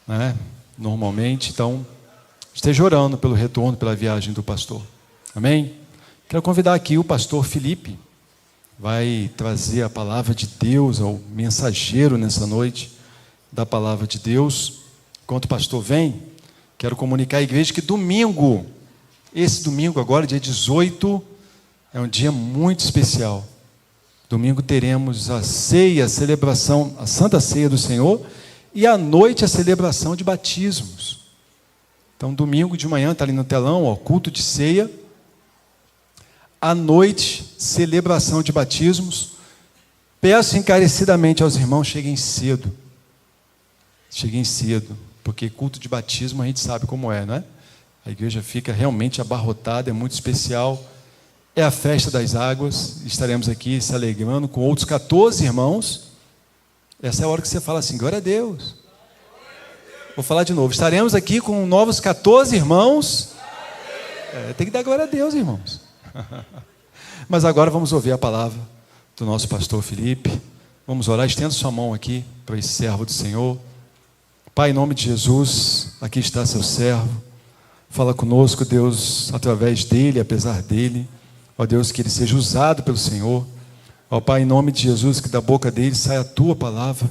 né? Normalmente, então, esteja orando pelo retorno, pela viagem do pastor. Amém? Quero convidar aqui o pastor Felipe, vai trazer a palavra de Deus ao mensageiro nessa noite da palavra de Deus. Enquanto o pastor vem, quero comunicar à igreja que domingo, esse domingo agora, dia 18, é um dia muito especial. Domingo teremos a ceia, a celebração, a Santa Ceia do Senhor, e à noite a celebração de batismos. Então, domingo de manhã, está ali no telão, ó, culto de ceia. À noite, celebração de batismos. Peço encarecidamente aos irmãos, cheguem cedo. Cheguem cedo, porque culto de batismo a gente sabe como é, né? A igreja fica realmente abarrotada, é muito especial. É a festa das águas, estaremos aqui se alegrando com outros 14 irmãos. Essa é a hora que você fala assim, glória a Deus. Vou falar de novo, estaremos aqui com novos 14 irmãos. Tem que dar glória a Deus, irmãos. Mas agora vamos ouvir a palavra do nosso pastor Felipe. Vamos orar, estenda sua mão aqui para esse servo do Senhor. Pai, em nome de Jesus, aqui está seu servo. Fala conosco, Deus, através dele, apesar dele. Ó Deus, que ele seja usado pelo Senhor. Ó Pai, em nome de Jesus, que da boca dele saia a tua palavra.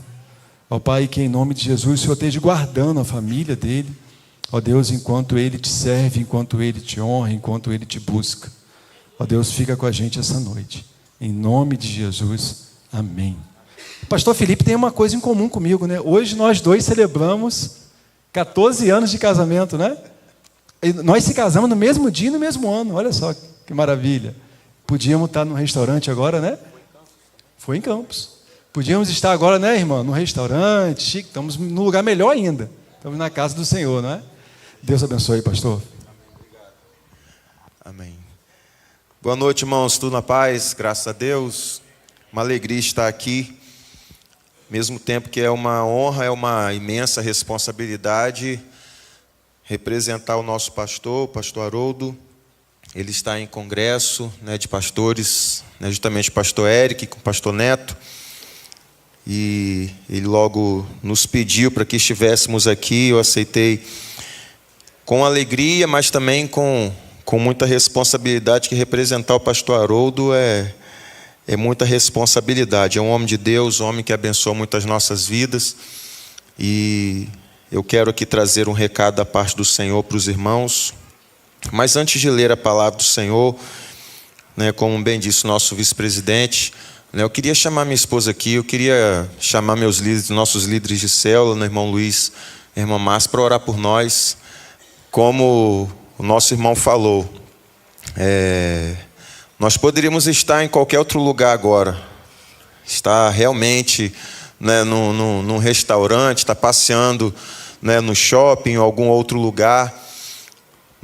Ó Pai, que em nome de Jesus o Senhor esteja guardando a família dele. Ó Deus, enquanto ele te serve, enquanto ele te honra, enquanto ele te busca. Ó Deus, fica com a gente essa noite. Em nome de Jesus, amém. O pastor Felipe tem uma coisa em comum comigo, né? Hoje nós dois celebramos 14 anos de casamento, né? E nós se casamos no mesmo dia e no mesmo ano. Olha só que maravilha. Podíamos estar no restaurante agora, né? Foi em Campos. Podíamos estar agora, né, irmã? No restaurante, chique. Estamos num lugar melhor ainda. Estamos na casa do Senhor, não é? Deus abençoe, pastor. Amém. Boa noite, irmãos. Tudo na paz? Graças a Deus. Uma alegria estar aqui. Mesmo tempo que é uma honra, é uma imensa responsabilidade representar o nosso pastor, o pastor Haroldo. Ele está em congresso, né, de pastores, né, justamente o pastor Eric com o pastor Neto. E ele logo nos pediu para que estivéssemos aqui. Eu aceitei com alegria, mas também com muita responsabilidade, que representar o pastor Haroldo é muita responsabilidade. É um homem de Deus, um homem que abençoa muitas nossas vidas. E eu quero aqui trazer um recado da parte do Senhor para os irmãos. Mas antes de ler a palavra do Senhor, né, como bem disse o nosso vice-presidente, né, eu queria chamar minha esposa aqui, eu queria chamar meus líderes, nossos líderes de célula, né, irmão Luiz, irmã Márcia, para orar por nós. Como o nosso irmão falou, nós poderíamos estar em qualquer outro lugar agora, estar realmente, né, num restaurante, estar passeando, né, no shopping ou algum outro lugar.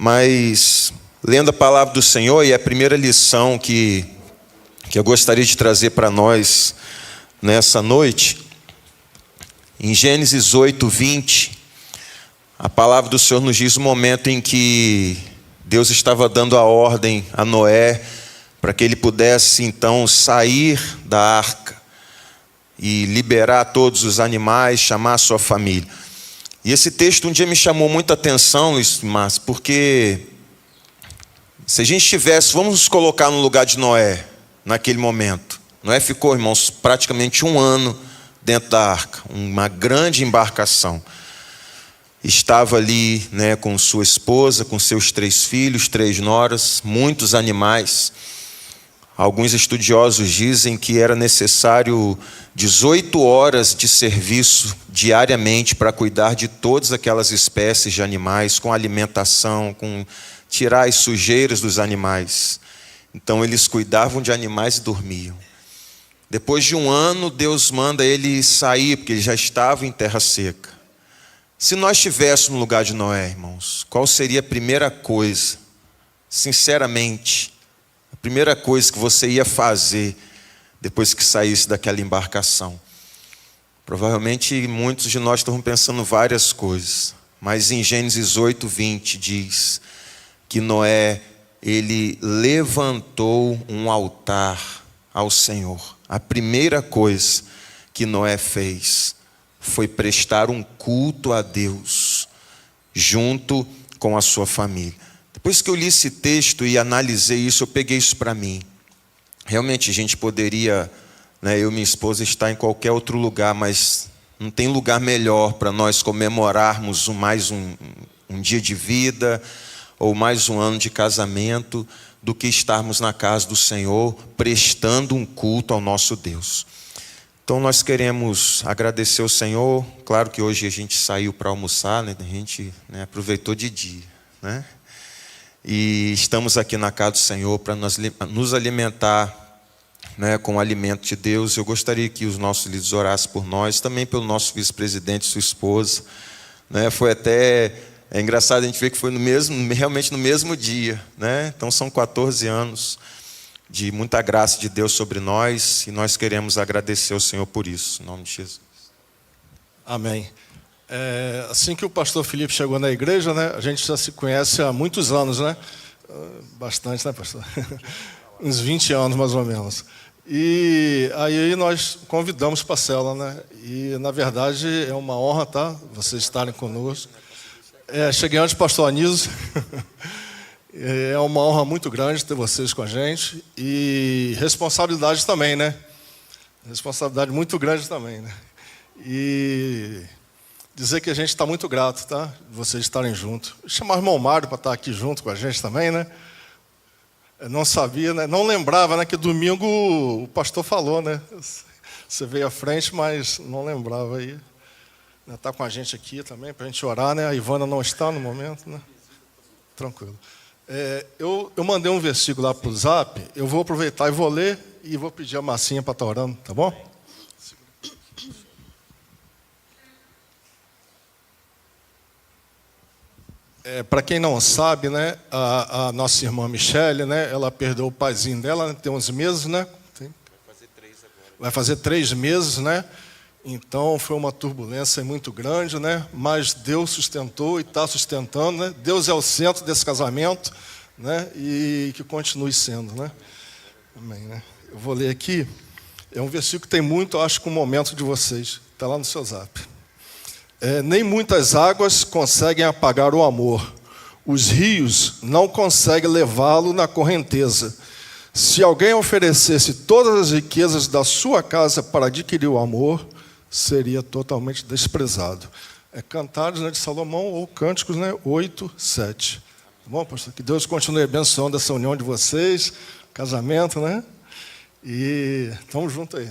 Mas, lendo a palavra do Senhor, e a primeira lição que eu gostaria de trazer para nós nessa noite, em Gênesis 8:20, a palavra do Senhor nos diz o momento em que Deus estava dando a ordem a Noé para que ele pudesse então sair da arca e liberar todos os animais, chamar a sua família. E esse texto um dia me chamou muita atenção, Luiz Márcio, porque se a gente tivesse, vamos nos colocar no lugar de Noé, naquele momento. Noé ficou, irmãos, praticamente 1 ano dentro da arca, uma grande embarcação. Estava ali, né, com sua esposa, com seus 3 filhos, 3 noras, muitos animais. Alguns estudiosos dizem que era necessário 18 horas de serviço diariamente para cuidar de todas aquelas espécies de animais, com alimentação, com tirar as sujeiras dos animais. Então eles cuidavam de animais e dormiam. Depois de 1 ano, Deus manda ele sair, porque ele já estava em terra seca. Se nós estivéssemos no lugar de Noé, irmãos, qual seria a primeira coisa, sinceramente, a primeira coisa que você ia fazer depois que saísse daquela embarcação? Provavelmente muitos de nós estão pensando várias coisas, mas em Gênesis 8:20 diz que Noé, ele levantou um altar ao Senhor. A primeira coisa que Noé fez foi prestar um culto a Deus, junto com a sua família. Depois que eu li esse texto e analisei isso, eu peguei isso para mim. Realmente a gente poderia, eu e minha esposa, estar em qualquer outro lugar, mas não tem lugar melhor para nós comemorarmos mais um dia de vida ou mais um ano de casamento do que estarmos na casa do Senhor, prestando um culto ao nosso Deus. Então nós queremos agradecer ao Senhor. Claro que hoje a gente saiu para almoçar, a gente aproveitou de dia, E estamos aqui na casa do Senhor para nos alimentar, com o alimento de Deus. Eu gostaria que os nossos líderes orassem por nós, também pelo nosso vice-presidente, sua esposa. Foi até engraçado a gente ver que foi realmente no mesmo dia, Então são 14 anos de muita graça de Deus sobre nós, e nós queremos agradecer ao Senhor por isso, em nome de Jesus. Amém. Assim que o pastor Felipe chegou na igreja, a gente já se conhece há muitos anos, Bastante, pastor? Uns 20 anos, mais ou menos. E aí nós convidamos para a célula, E, na verdade, é uma honra, vocês estarem conosco. Cheguei antes do pastor Anísio. É uma honra muito grande ter vocês com a gente. E responsabilidade também, Responsabilidade muito grande também, E dizer que a gente está muito grato, de vocês estarem juntos. Chamar o irmão Mário para estar aqui junto com a gente também, Eu não sabia, não lembrava, que domingo o pastor falou, Você veio à frente, mas não lembrava aí. Está com a gente aqui também, para a gente orar, A Ivana não está no momento, Tranquilo. Eu mandei um versículo lá para o Zap, eu vou aproveitar e vou ler e vou pedir a Marcinha para estar orando, tá bom? Para quem não sabe, a nossa irmã Michele, ela perdeu o paizinho dela, tem 11 meses, Vai fazer 3 agora. Vai fazer 3 meses, Então foi uma turbulência muito grande, Mas Deus sustentou e está sustentando, Deus é o centro desse casamento, E que continue sendo, Amém, Eu vou ler aqui. É um versículo que tem muito, eu acho, com o momento de vocês. Está lá no seu Zap. Nem muitas águas conseguem apagar o amor. Os rios não conseguem levá-lo na correnteza. Se alguém oferecesse todas as riquezas da sua casa para adquirir o amor, seria totalmente desprezado. Cantares de Salomão ou Cânticos 8, 7. Tá bom, pastor? Que Deus continue abençoando essa união de vocês, casamento, E estamos juntos aí.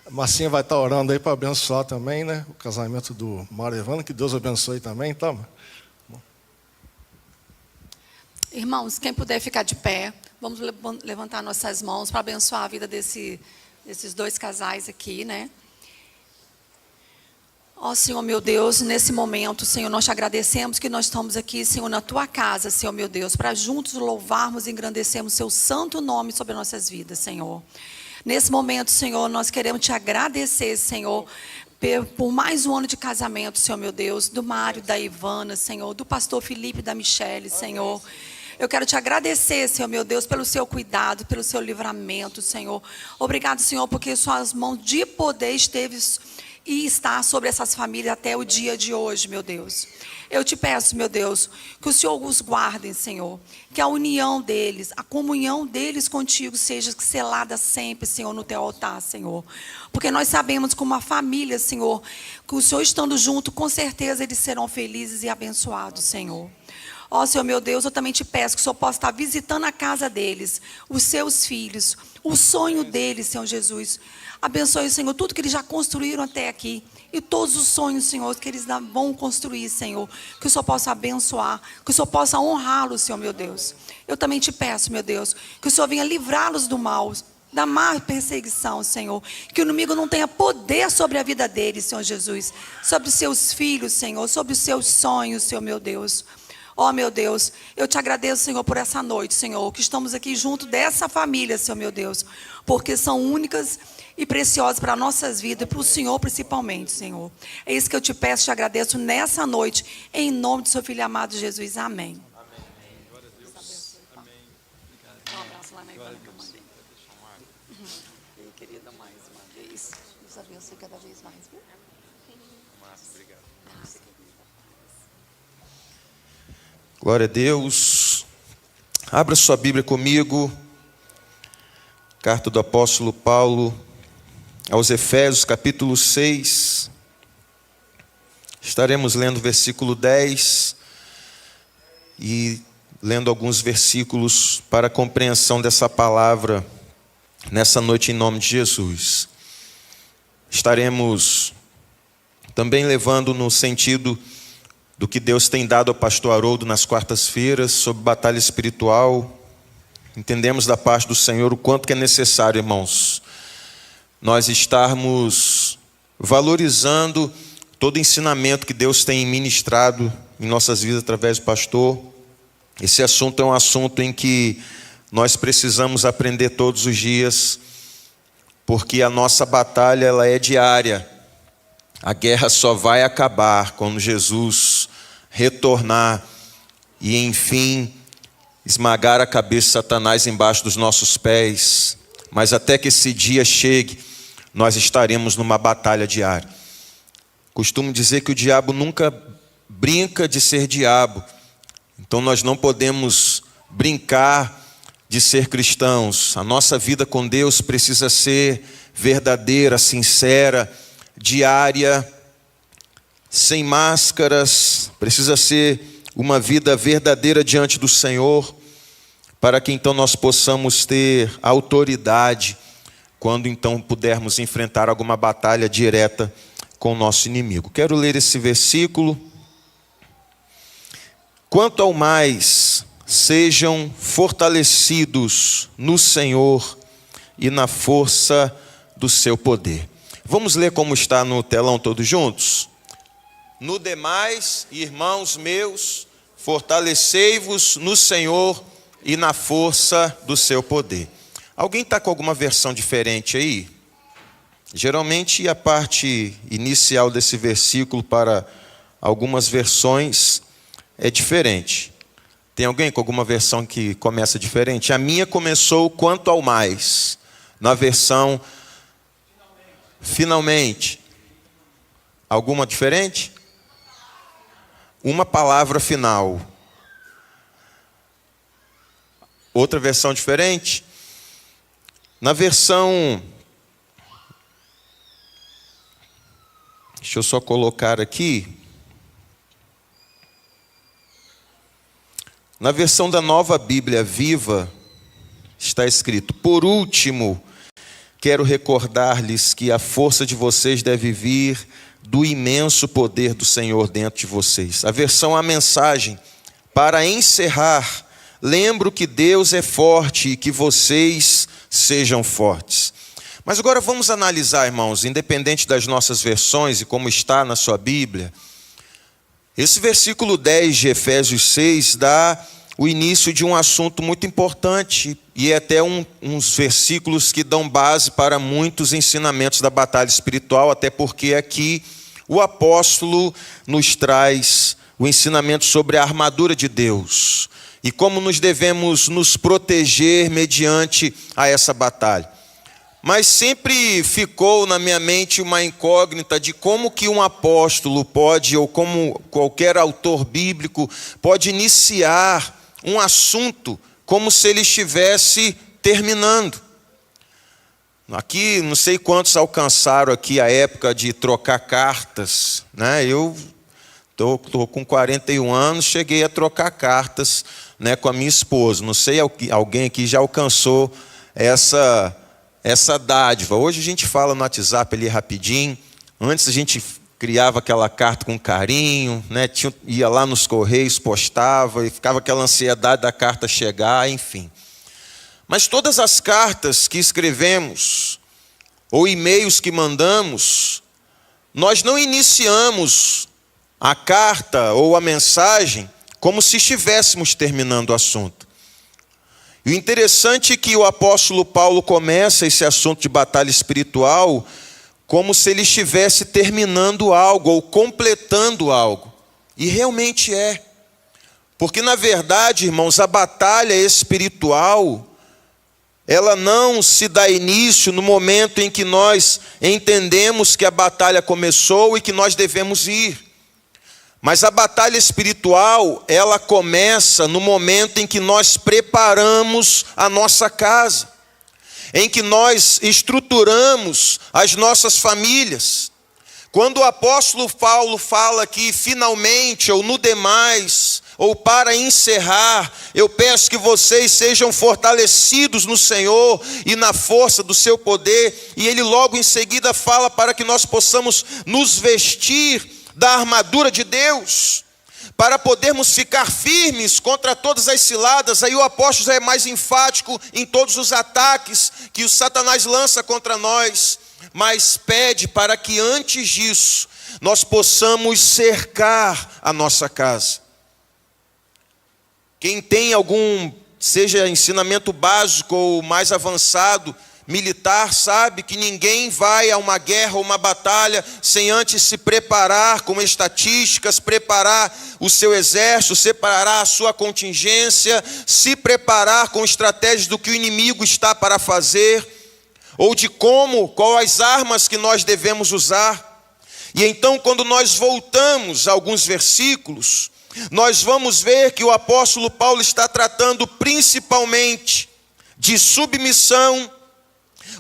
A Marcinha vai estar orando aí para abençoar também, o casamento do Mário e Evana. Que Deus abençoe também, tá? Irmãos, quem puder ficar de pé, vamos levantar nossas mãos para abençoar a vida desses 2 casais aqui, Ó Senhor meu Deus, nesse momento, Senhor, nós te agradecemos que nós estamos aqui, Senhor, na tua casa, Senhor meu Deus, para juntos louvarmos e engrandecermos seu santo nome sobre nossas vidas, Senhor. Nesse momento, Senhor, nós queremos te agradecer, Senhor, por mais um ano de casamento, Senhor meu Deus, do Mário, da Ivana, Senhor, do pastor Felipe e da Michele, Senhor. Eu quero te agradecer, Senhor meu Deus, pelo seu cuidado, pelo seu livramento, Senhor. Obrigado, Senhor, porque suas mãos de poder esteve e está sobre essas famílias até o dia de hoje, meu Deus. Eu te peço, meu Deus, que o Senhor os guarde, Senhor. Que a união deles, a comunhão deles contigo seja selada sempre, Senhor, no teu altar, Senhor. Porque nós sabemos que uma família, Senhor, que o Senhor estando junto, com certeza eles serão felizes e abençoados, Senhor. Ó, Senhor meu Deus, eu também te peço que o Senhor possa estar visitando a casa deles, os seus filhos, o sonho deles, Senhor Jesus. Abençoe, Senhor, tudo que eles já construíram até aqui. E todos os sonhos, Senhor, que eles vão construir, Senhor. Que o Senhor possa abençoar. Que o Senhor possa honrá-los, Senhor, meu Deus. Eu também te peço, meu Deus, que o Senhor venha livrá-los do mal, da má perseguição, Senhor. Que o inimigo não tenha poder sobre a vida deles, Senhor Jesus. Sobre os seus filhos, Senhor. Sobre os seus sonhos, Senhor, meu Deus. Ó, meu Deus, eu te agradeço, Senhor, por essa noite, Senhor. Que estamos aqui junto dessa família, Senhor, meu Deus. Porque são únicas e preciosas para nossas vidas e para o Senhor principalmente, Senhor. É isso que eu te peço, te agradeço nessa noite, em nome do seu Filho amado Jesus. Amém. Amém. Glória a Deus. Amém. Um abraço lá na Ivana que eu mandei. E querida, mais uma vez, Deus abençoe cada vez mais, viu? Glória a Deus. Abra sua Bíblia comigo. Carta do apóstolo Paulo aos Efésios, capítulo 6. Estaremos lendo o versículo 10 e lendo alguns versículos para a compreensão dessa palavra nessa noite em nome de Jesus. Estaremos também levando no sentido do que Deus tem dado ao pastor Haroldo nas quartas-feiras sobre batalha espiritual. Entendemos da parte do Senhor o quanto que é necessário, irmãos, nós estarmos valorizando todo ensinamento que Deus tem ministrado em nossas vidas através do pastor. Esse assunto é um assunto em que nós precisamos aprender todos os dias, porque a nossa batalha ela é diária. A guerra só vai acabar quando Jesus retornar e, enfim, esmagar a cabeça de Satanás embaixo dos nossos pés. Mas até que esse dia chegue, nós estaremos numa batalha diária. Costumo dizer que o diabo nunca brinca de ser diabo. Então nós não podemos brincar de ser cristãos. A nossa vida com Deus precisa ser verdadeira, sincera, diária, sem máscaras. Precisa ser uma vida verdadeira diante do Senhor, para que então nós possamos ter autoridade quando então pudermos enfrentar alguma batalha direta com o nosso inimigo. Quero ler esse versículo. Quanto ao mais, sejam fortalecidos no Senhor e na força do seu poder. Vamos ler como está no telão todos juntos? No demais, irmãos meus, fortalecei-vos no Senhor e na força do seu poder. Alguém está com alguma versão diferente aí? Geralmente a parte inicial desse versículo para algumas versões é diferente. Tem alguém com alguma versão que começa diferente? A minha começou quanto ao mais, na versão finalmente. Alguma diferente? Uma palavra final. Outra versão diferente? Na versão... Deixa eu só colocar aqui. Na versão da Nova Bíblia Viva, está escrito: por último, quero recordar-lhes que a força de vocês deve vir do imenso poder do Senhor dentro de vocês. A versão A Mensagem: para encerrar, lembro que Deus é forte e que vocês sejam fortes. Mas agora vamos analisar, irmãos, independente das nossas versões e como está na sua Bíblia, esse versículo 10 de Efésios 6 dá o início de um assunto muito importante e é até uns versículos que dão base para muitos ensinamentos da batalha espiritual, até porque aqui o apóstolo nos traz o ensinamento sobre a armadura de Deus e como nos devemos nos proteger mediante a essa batalha. Mas sempre ficou na minha mente uma incógnita de como que um apóstolo pode, ou como qualquer autor bíblico, pode iniciar um assunto como se ele estivesse terminando. Aqui, não sei quantos alcançaram aqui a época de trocar cartas, né? Eu estou com 41 anos, cheguei a trocar cartas, né, com a minha esposa. Não sei, alguém aqui já alcançou essa dádiva. Hoje a gente fala no WhatsApp ali rapidinho. Antes a gente criava aquela carta com carinho, né? Ia lá nos correios, postava e ficava aquela ansiedade da carta chegar, enfim. Mas todas as cartas que escrevemos ou e-mails que mandamos, nós não iniciamos a carta ou a mensagem como se estivéssemos terminando o assunto. E o interessante é que o apóstolo Paulo começa esse assunto de batalha espiritual como se ele estivesse terminando algo ou completando algo. E realmente é. Porque na verdade, irmãos, a batalha espiritual, ela não se dá início no momento em que nós entendemos que a batalha começou e que nós devemos ir. Mas a batalha espiritual, ela começa no momento em que nós preparamos a nossa casa, em que nós estruturamos as nossas famílias. Quando o apóstolo Paulo fala que finalmente, ou no demais, ou para encerrar, eu peço que vocês sejam fortalecidos no Senhor e na força do seu poder, e ele logo em seguida fala para que nós possamos nos vestir da armadura de Deus, para podermos ficar firmes contra todas as ciladas. Aí o apóstolo já é mais enfático em todos os ataques que o Satanás lança contra nós, mas pede para que antes disso nós possamos cercar a nossa casa. Quem tem algum, seja ensinamento básico ou mais avançado, militar, sabe que ninguém vai a uma guerra ou uma batalha sem antes se preparar com estatísticas, preparar o seu exército, separar a sua contingência, se preparar com estratégias do que o inimigo está para fazer, ou de quais as armas que nós devemos usar. E então, quando nós voltamos a alguns versículos, nós vamos ver que o apóstolo Paulo está tratando principalmente de submissão.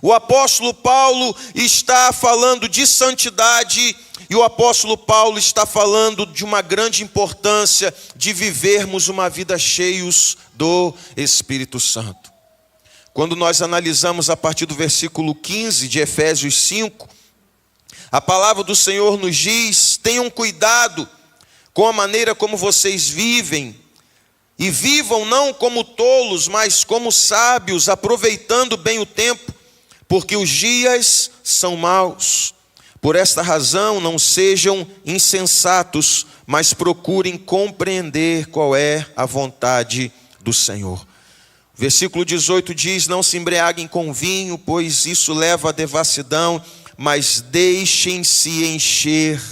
O apóstolo Paulo está falando de santidade, e o apóstolo Paulo está falando de uma grande importância de vivermos uma vida cheios do Espírito Santo. Quando nós analisamos a partir do versículo 15 de Efésios 5, a palavra do Senhor nos diz: tenham cuidado com a maneira como vocês vivem, e vivam não como tolos, mas como sábios, aproveitando bem o tempo, porque os dias são maus. Por esta razão, não sejam insensatos, mas procurem compreender qual é a vontade do Senhor. Versículo 18 diz: não se embriaguem com vinho, pois isso leva à devassidão, mas deixem-se encher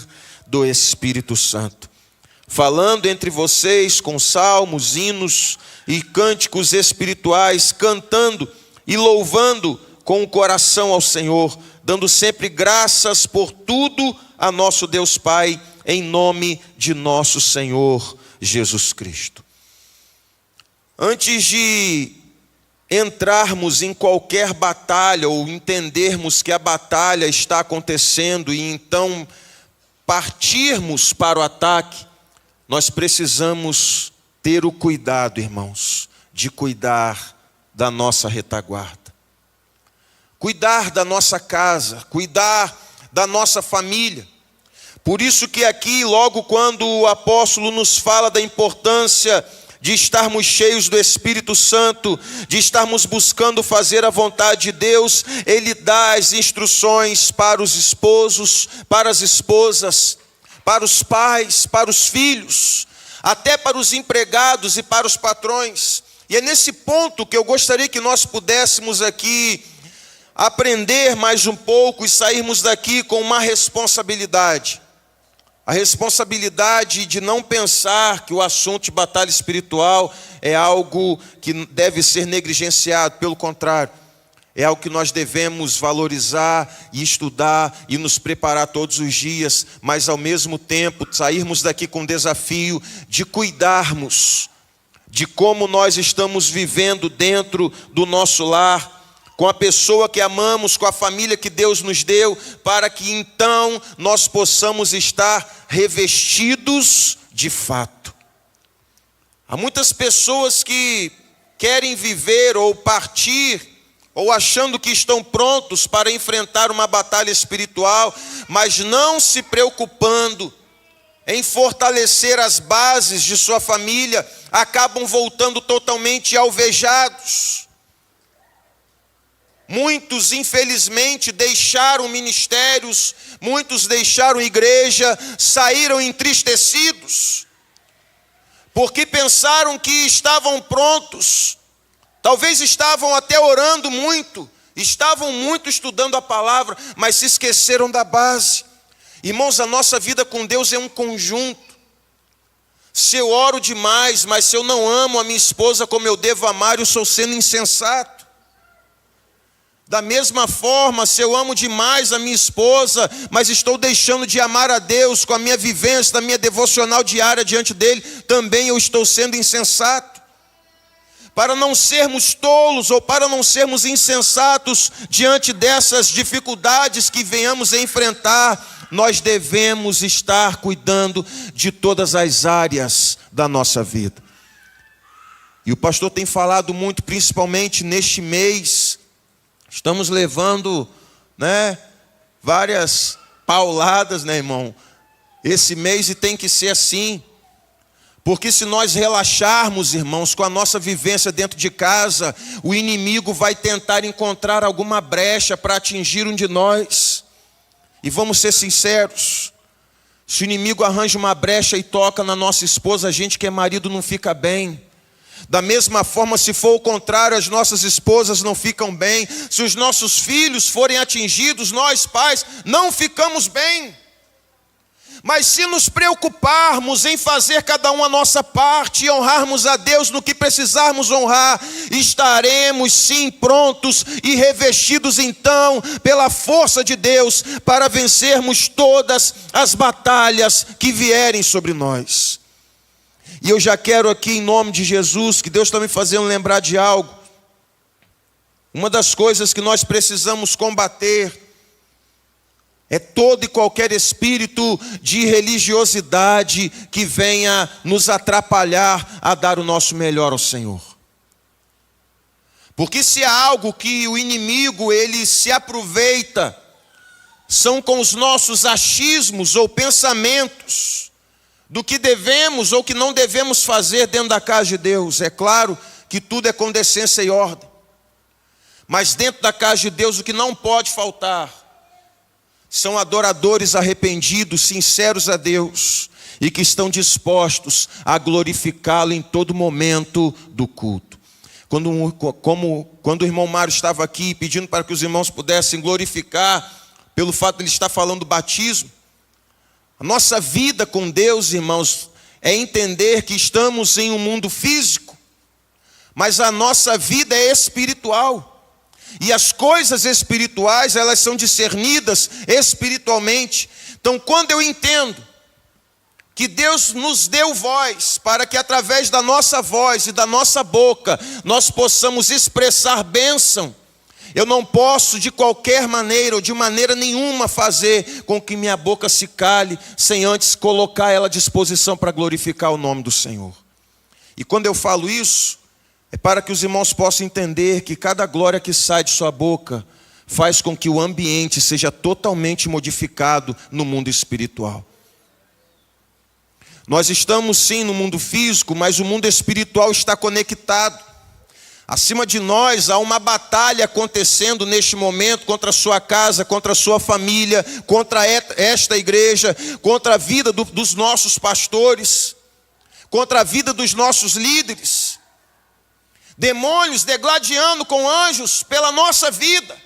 do Espírito Santo, falando entre vocês com salmos, hinos e cânticos espirituais, cantando e louvando com o coração ao Senhor, dando sempre graças por tudo a nosso Deus Pai, em nome de nosso Senhor Jesus Cristo. Antes de entrarmos em qualquer batalha, ou entendermos que a batalha está acontecendo, e então partirmos para o ataque, nós precisamos ter o cuidado, irmãos, de cuidar da nossa retaguarda. Cuidar da nossa casa, cuidar da nossa família. Por isso que aqui, logo quando o apóstolo nos fala da importância de estarmos cheios do Espírito Santo, de estarmos buscando fazer a vontade de Deus, ele dá as instruções para os esposos, para as esposas, para os pais, para os filhos, até para os empregados e para os patrões. E é nesse ponto que eu gostaria que nós pudéssemos aqui aprender mais um pouco e sairmos daqui com uma responsabilidade. A responsabilidade de não pensar que o assunto de batalha espiritual é algo que deve ser negligenciado. Pelo contrário, é algo que nós devemos valorizar e estudar e nos preparar todos os dias, mas ao mesmo tempo sairmos daqui com o desafio de cuidarmos de como nós estamos vivendo dentro do nosso lar, com a pessoa que amamos, com a família que Deus nos deu, para que então nós possamos estar revestidos de fato. Há muitas pessoas que querem viver ou partir, ou achando que estão prontos para enfrentar uma batalha espiritual, mas não se preocupando em fortalecer as bases de sua família, acabam voltando totalmente alvejados. Muitos, infelizmente, deixaram ministérios, muitos deixaram igreja, saíram entristecidos, porque pensaram que estavam prontos, talvez estavam até orando muito, estavam muito estudando a palavra, mas se esqueceram da base. Irmãos, a nossa vida com Deus é um conjunto. Se eu oro demais, mas se eu não amo a minha esposa como eu devo amar, eu estou sendo insensato. Da mesma forma, se eu amo demais a minha esposa, mas estou deixando de amar a Deus com a minha vivência, da minha devocional diária diante dele, também eu estou sendo insensato. Para não sermos tolos ou para não sermos insensatos diante dessas dificuldades que venhamos a enfrentar, nós devemos estar cuidando de todas as áreas da nossa vida. E o pastor tem falado muito, principalmente neste mês. Estamos levando, várias pauladas, irmão, esse mês, e tem que ser assim. Porque se nós relaxarmos, irmãos, com a nossa vivência dentro de casa, o inimigo vai tentar encontrar alguma brecha para atingir um de nós. E vamos ser sinceros, se o inimigo arranja uma brecha e toca na nossa esposa, a gente que é marido não fica bem. Da mesma forma, se for o contrário, as nossas esposas não ficam bem. Se os nossos filhos forem atingidos, nós pais não ficamos bem. Mas se nos preocuparmos em fazer cada um a nossa parte e honrarmos a Deus no que precisarmos honrar, estaremos sim prontos e revestidos então pela força de Deus para vencermos todas as batalhas que vierem sobre nós. E eu já quero aqui, em nome de Jesus, que Deus está me fazendo lembrar de algo. Uma das coisas que nós precisamos combater é todo e qualquer espírito de religiosidade que venha nos atrapalhar a dar o nosso melhor ao Senhor. Porque se há algo que o inimigo ele se aproveita, são com os nossos achismos ou pensamentos do que devemos ou que não devemos fazer dentro da casa de Deus. É claro que tudo é com decência e ordem. Mas dentro da casa de Deus o que não pode faltar são adoradores arrependidos, sinceros a Deus e que estão dispostos a glorificá-lo em todo momento do culto. Quando o irmão Mário estava aqui pedindo para que os irmãos pudessem glorificar pelo fato de ele estar falando do batismo, a nossa vida com Deus, irmãos, é entender que estamos em um mundo físico, mas a nossa vida é espiritual. E as coisas espirituais, elas são discernidas espiritualmente. Então, quando eu entendo que Deus nos deu voz, para que através da nossa voz e da nossa boca, nós possamos expressar bênção, eu não posso de qualquer maneira ou de maneira nenhuma fazer com que minha boca se cale, sem antes colocar ela à disposição para glorificar o nome do Senhor. E quando eu falo isso, é para que os irmãos possam entender que cada glória que sai de sua boca faz com que o ambiente seja totalmente modificado no mundo espiritual. Nós estamos sim no mundo físico, mas o mundo espiritual está conectado. Acima de nós há uma batalha acontecendo neste momento contra a sua casa, contra a sua família, contra esta igreja, contra a vida dos nossos pastores, contra a vida dos nossos líderes. Demônios degladiando com anjos pela nossa vida,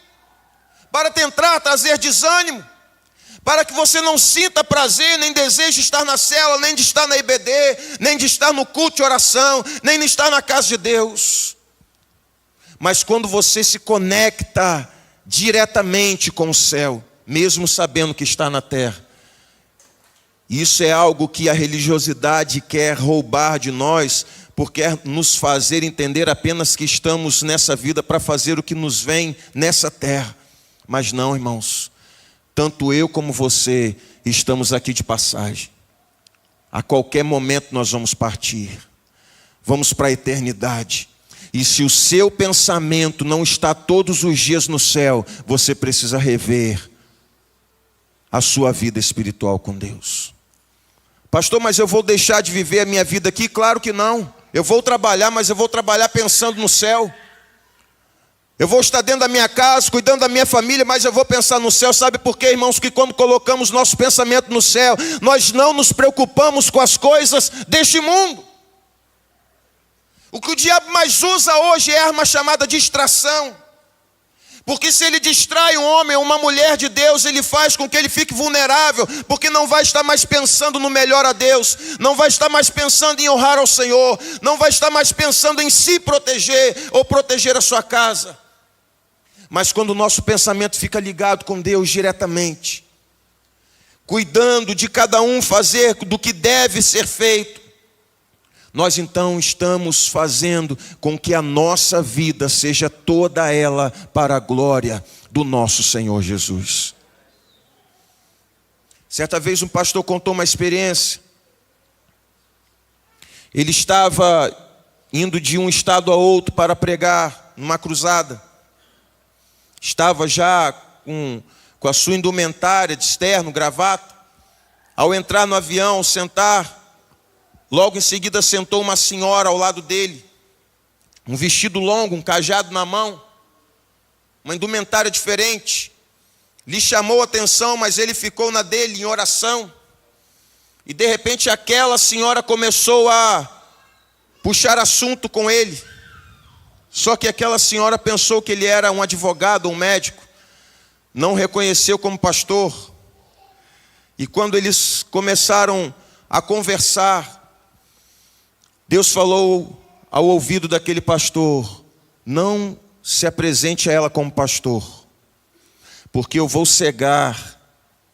para tentar trazer desânimo, para que você não sinta prazer, nem deseje estar na célula, nem de estar na IBD, nem de estar no culto de oração, nem de estar na casa de Deus. Mas quando você se conecta diretamente com o céu, mesmo sabendo que está na terra, isso é algo que a religiosidade quer roubar de nós, porque quer nos fazer entender apenas que estamos nessa vida para fazer o que nos vem nessa terra. Mas não, irmãos, tanto eu como você estamos aqui de passagem. A qualquer momento nós vamos partir, vamos para a eternidade. E se o seu pensamento não está todos os dias no céu, você precisa rever a sua vida espiritual com Deus. Pastor, mas eu vou deixar de viver a minha vida aqui? Claro que não. Eu vou trabalhar, mas eu vou trabalhar pensando no céu. Eu vou estar dentro da minha casa, cuidando da minha família, mas eu vou pensar no céu. Sabe por quê, irmãos? Que quando colocamos nosso pensamento no céu, nós não nos preocupamos com as coisas deste mundo. O que o diabo mais usa hoje é a arma chamada distração. Porque se ele distrai um homem ou uma mulher de Deus, ele faz com que ele fique vulnerável, porque não vai estar mais pensando no melhor a Deus, não vai estar mais pensando em honrar ao Senhor, não vai estar mais pensando em se proteger ou proteger a sua casa. Mas quando o nosso pensamento fica ligado com Deus diretamente, cuidando de cada um fazer do que deve ser feito, nós então estamos fazendo com que a nossa vida seja toda ela para a glória do nosso Senhor Jesus. Certa vez um pastor contou uma experiência. Ele estava indo de um estado a outro para pregar numa cruzada. Estava já com a sua indumentária de terno, gravata. Ao entrar no avião, sentar, logo em seguida sentou uma senhora ao lado dele. Um vestido longo, um cajado na mão, uma indumentária diferente. Lhe chamou a atenção, mas ele ficou na dele em oração. E de repente aquela senhora começou a puxar assunto com ele. Só que aquela senhora pensou que ele era um advogado, um médico. Não reconheceu como pastor. E quando eles começaram a conversar, Deus falou ao ouvido daquele pastor: não se apresente a ela como pastor, porque eu vou cegar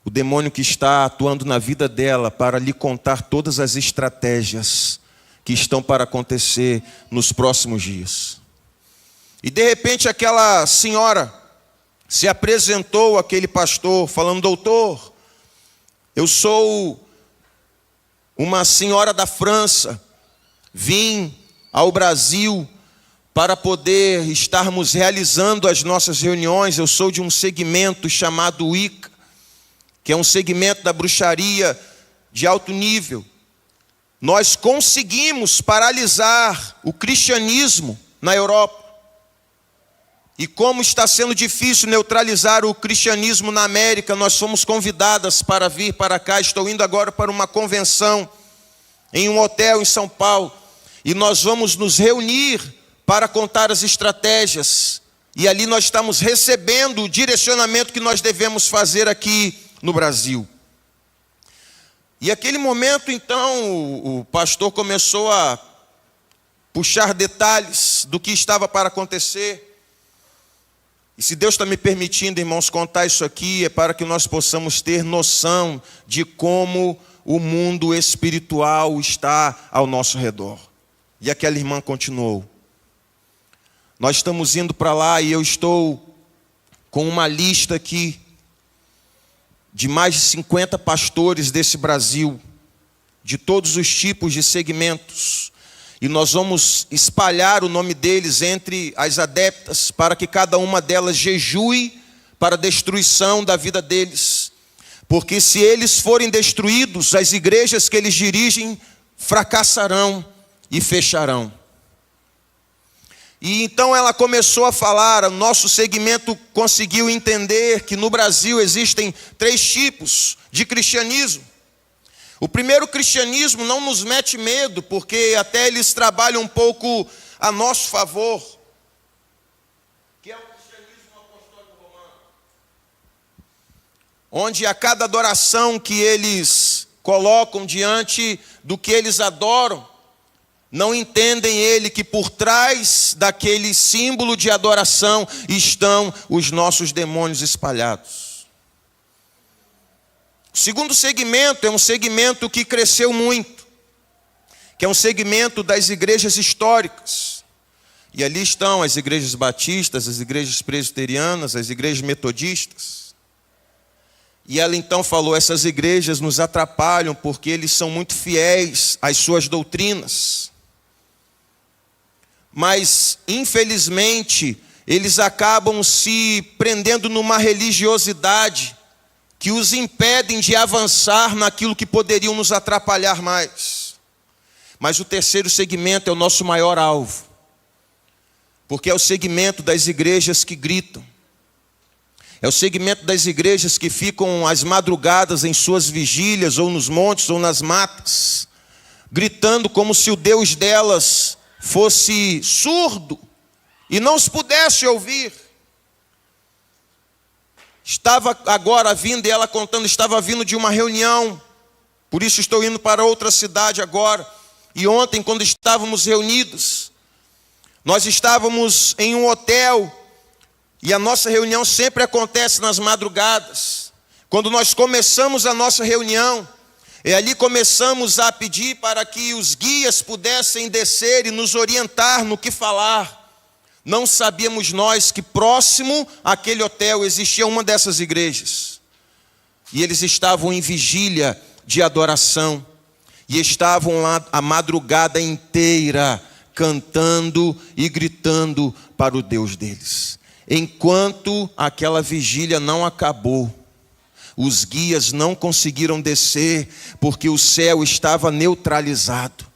o demônio que está atuando na vida dela para lhe contar todas as estratégias que estão para acontecer nos próximos dias. E de repente aquela senhora se apresentou àquele pastor falando: doutor, eu sou uma senhora da França, vim ao Brasil para poder estarmos realizando as nossas reuniões. Eu sou de um segmento chamado Wicca, que é um segmento da bruxaria de alto nível. Nós conseguimos paralisar o cristianismo na Europa. E como está sendo difícil neutralizar o cristianismo na América, nós fomos convidadas para vir para cá. Estou indo agora para uma convenção em um hotel em São Paulo. E nós vamos nos reunir para contar as estratégias. E ali nós estamos recebendo o direcionamento que nós devemos fazer aqui no Brasil. E aquele momento, então, o pastor começou a puxar detalhes do que estava para acontecer. E se Deus está me permitindo, irmãos, contar isso aqui, é para que nós possamos ter noção de como o mundo espiritual está ao nosso redor. E aquela irmã continuou: nós estamos indo para lá e eu estou com uma lista aqui de mais de 50 pastores desse Brasil, de todos os tipos de segmentos. E nós vamos espalhar o nome deles entre as adeptas, para que cada uma delas jejue para a destruição da vida deles. Porque se eles forem destruídos, as igrejas que eles dirigem fracassarão e fecharão. E então ela começou a falar, o nosso segmento conseguiu entender que no Brasil existem 3 tipos de cristianismo. O primeiro cristianismo não nos mete medo, porque até eles trabalham um pouco a nosso favor, que é o cristianismo apostólico romano, onde a cada adoração que eles colocam diante do que eles adoram, não entendem ele que por trás daquele símbolo de adoração estão os nossos demônios espalhados. O segundo segmento é um segmento que cresceu muito, que é um segmento das igrejas históricas. E ali estão as igrejas batistas, as igrejas presbiterianas, as igrejas metodistas. E ela então falou: essas igrejas nos atrapalham porque eles são muito fiéis às suas doutrinas. Mas, infelizmente, eles acabam se prendendo numa religiosidade que os impedem de avançar naquilo que poderiam nos atrapalhar mais. Mas o terceiro segmento é o nosso maior alvo, porque é o segmento das igrejas que gritam. É o segmento das igrejas que ficam às madrugadas em suas vigílias, ou nos montes, ou nas matas, gritando como se o Deus delas fosse surdo e não os pudesse ouvir. Estava agora vindo, e ela contando, estava vindo de uma reunião, por isso estou indo para outra cidade agora. E ontem, quando estávamos reunidos, nós estávamos em um hotel, E a nossa reunião sempre acontece nas madrugadas. Quando nós começamos a nossa reunião, ali começamos a pedir para que os guias pudessem descer e nos orientar no que falar. Não sabíamos nós que próximo àquele hotel existia uma dessas igrejas. E eles estavam em vigília de adoração. E estavam lá a madrugada inteira cantando e gritando para o Deus deles. Enquanto aquela vigília não acabou, os guias não conseguiram descer porque o céu estava neutralizado.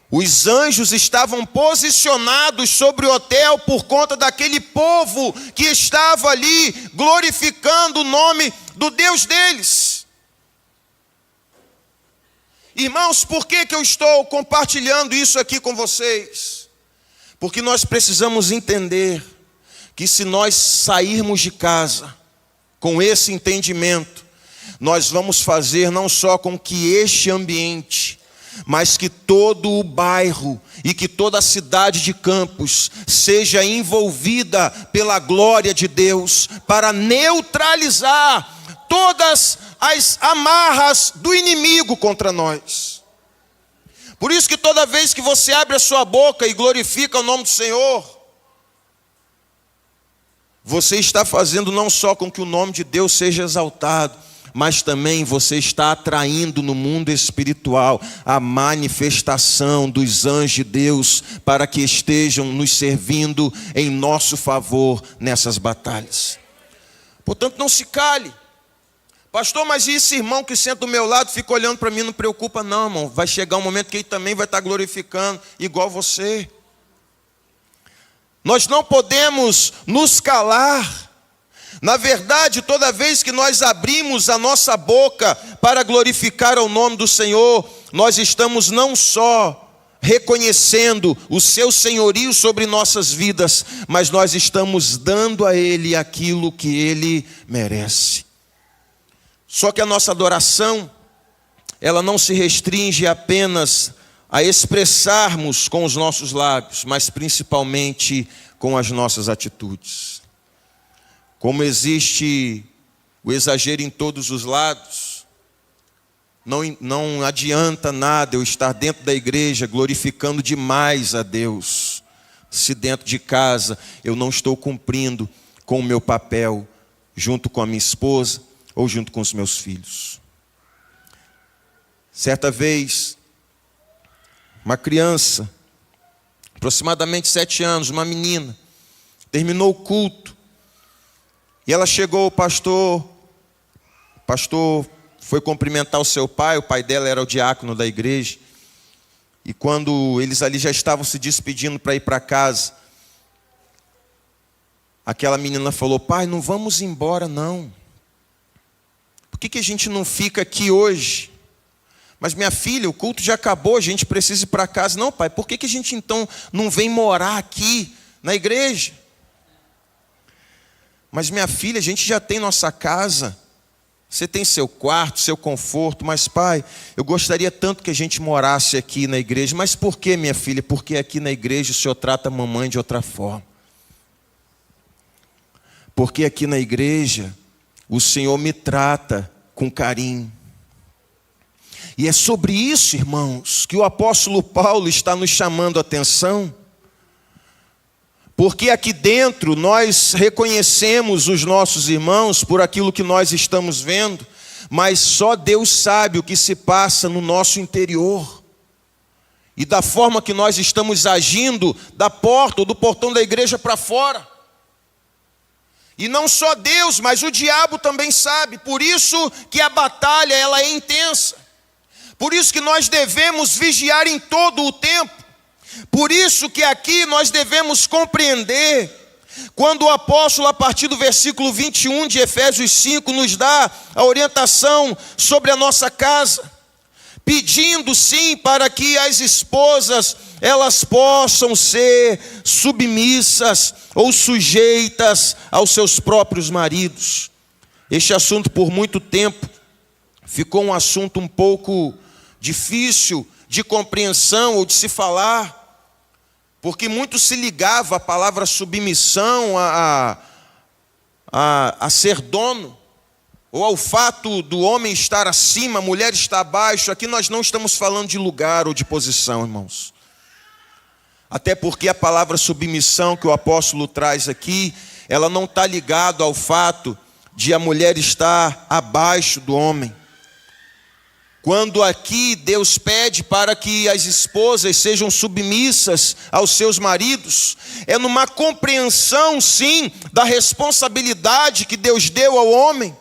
Os anjos estavam posicionados sobre o hotel por conta daquele povo que estava ali glorificando o nome do Deus deles. Irmãos, por que eu estou compartilhando isso aqui com vocês? Porque nós precisamos entender que se nós sairmos de casa com esse entendimento, nós vamos fazer não só com que este ambiente, mas que todo o bairro e que toda a cidade de Campos seja envolvida pela glória de Deus, para neutralizar todas as amarras do inimigo contra nós. Por isso que toda vez que você abre a sua boca e glorifica o nome do Senhor, você está fazendo não só com que o nome de Deus seja exaltado, mas também você está atraindo no mundo espiritual a manifestação dos anjos de Deus para que estejam nos servindo em nosso favor nessas batalhas. Portanto, não se cale. Pastor, mas e esse irmão que senta do meu lado fica olhando para mim? Não preocupa não, irmão. Vai chegar um momento que ele também vai estar glorificando igual você. Nós não podemos nos calar. Na verdade, toda vez que nós abrimos a nossa boca para glorificar o nome do Senhor, nós estamos não só reconhecendo o seu senhorio sobre nossas vidas, mas nós estamos dando a Ele aquilo que Ele merece. Só que a nossa adoração, ela não se restringe apenas a expressarmos com os nossos lábios, mas principalmente com as nossas atitudes. Como existe o exagero em todos os lados, não adianta nada eu estar dentro da igreja glorificando demais a Deus, se dentro de casa eu não estou cumprindo com o meu papel, junto com a minha esposa ou junto com os meus filhos. Certa vez, uma criança, aproximadamente 7 anos, uma menina, terminou o culto, e ela chegou ao pastor, o pastor foi cumprimentar o seu pai, o pai dela era o diácono da igreja, e quando eles ali já estavam se despedindo para ir para casa, aquela menina falou: pai, não vamos embora não, por que a gente não fica aqui hoje? Mas minha filha, o culto já acabou, a gente precisa ir para casa. Não, pai, por que a gente então não vem morar aqui na igreja? Mas minha filha, a gente já tem nossa casa, você tem seu quarto, seu conforto, mas pai, eu gostaria tanto que a gente morasse aqui na igreja. Mas por que, minha filha? Porque aqui na igreja o Senhor trata a mamãe de outra forma. Porque aqui na igreja o Senhor me trata com carinho. E é sobre isso, irmãos, que o apóstolo Paulo está nos chamando a atenção. Porque aqui dentro nós reconhecemos os nossos irmãos por aquilo que nós estamos vendo, mas só Deus sabe o que se passa no nosso interior. E da forma que nós estamos agindo da porta ou do portão da igreja para fora. E não só Deus, mas o diabo também sabe. Por isso que a batalha ela é intensa. Por isso que nós devemos vigiar em todo o tempo. Por isso que aqui nós devemos compreender, quando o apóstolo, a partir do versículo 21 de Efésios 5, nos dá a orientação sobre a nossa casa, pedindo sim para que as esposas, elas possam ser submissas ou sujeitas aos seus próprios maridos. Este assunto por muito tempo ficou um assunto um pouco difícil de compreensão ou de se falar, porque muito se ligava a palavra submissão a ser dono, ou ao fato do homem estar acima, a mulher estar abaixo. Aqui nós não estamos falando de lugar ou de posição, irmãos. Até porque a palavra submissão que o apóstolo traz aqui, ela não está ligada ao fato de a mulher estar abaixo do homem. Quando aqui Deus pede para que as esposas sejam submissas aos seus maridos, é numa compreensão, sim, da responsabilidade que Deus deu ao homem,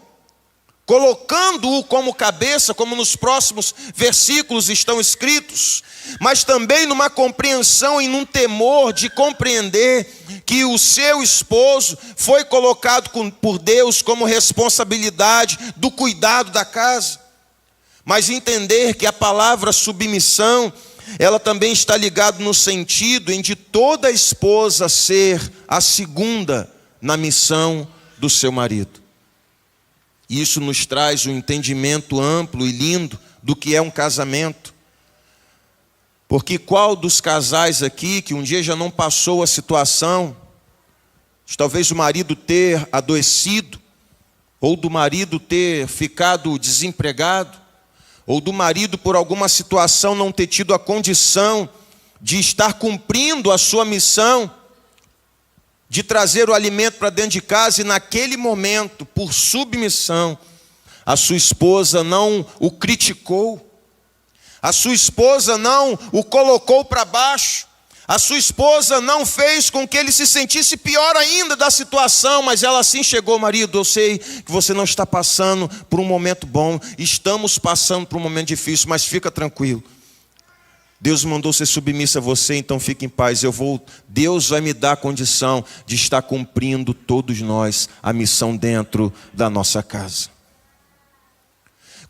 colocando-o como cabeça, como nos próximos versículos estão escritos, mas também numa compreensão e num temor de compreender que o seu esposo foi colocado por Deus como responsabilidade do cuidado da casa. Mas entender que a palavra submissão, ela também está ligada no sentido em de toda esposa ser a segunda na missão do seu marido. Isso nos traz um entendimento amplo e lindo do que é um casamento. Porque qual dos casais aqui que um dia já não passou a situação, de talvez o marido ter adoecido, ou do marido ter ficado desempregado, ou do marido por alguma situação não ter tido a condição de estar cumprindo a sua missão, de trazer o alimento para dentro de casa, e naquele momento, por submissão, a sua esposa não o criticou, a sua esposa não o colocou para baixo, a sua esposa não fez com que ele se sentisse pior ainda da situação, mas ela assim chegou: marido, eu sei que você não está passando por um momento bom, estamos passando por um momento difícil, mas fica tranquilo. Deus mandou ser submissa a você, então fique em paz. Deus vai me dar a condição de estar cumprindo todos nós a missão dentro da nossa casa.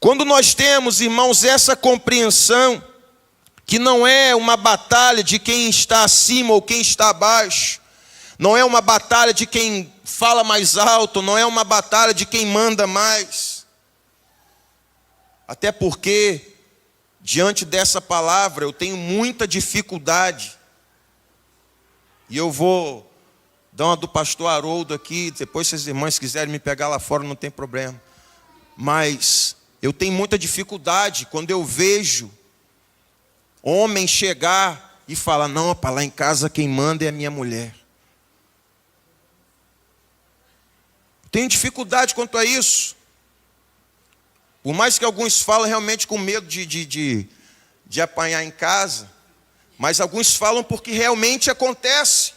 Quando nós temos, irmãos, essa compreensão, que não é uma batalha de quem está acima ou quem está abaixo, não é uma batalha de quem fala mais alto, não é uma batalha de quem manda mais. Até porque, diante dessa palavra, eu tenho muita dificuldade, e eu vou dar uma do pastor Haroldo aqui, depois se as irmãs quiserem me pegar lá fora, não tem problema. Mas eu tenho muita dificuldade quando eu vejo homem chegar e falar: não, para lá em casa quem manda é a minha mulher. Tenho dificuldade quanto a isso. Por mais que alguns falam realmente com medo de apanhar em casa, mas alguns falam porque realmente acontece.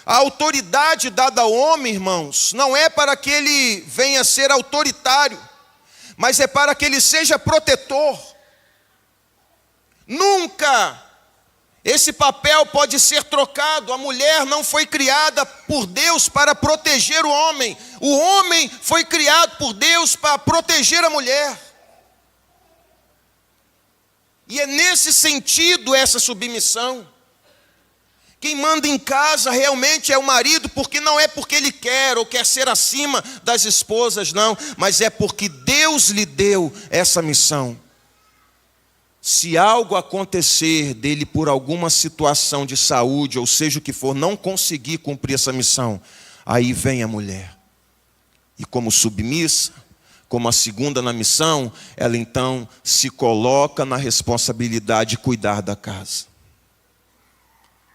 A autoridade dada ao homem, irmãos, não é para que ele venha a ser autoritário, mas é para que ele seja protetor. Nunca esse papel pode ser trocado. A mulher não foi criada por Deus para proteger o homem. O homem foi criado por Deus para proteger a mulher. E é nesse sentido essa submissão. Quem manda em casa realmente é o marido, porque não é porque ele quer ou quer ser acima das esposas, não, mas é porque Deus lhe deu essa missão. Se algo acontecer dele por alguma situação de saúde, ou seja o que for, não conseguir cumprir essa missão, aí vem a mulher. E como submissa, como a segunda na missão, ela então se coloca na responsabilidade de cuidar da casa.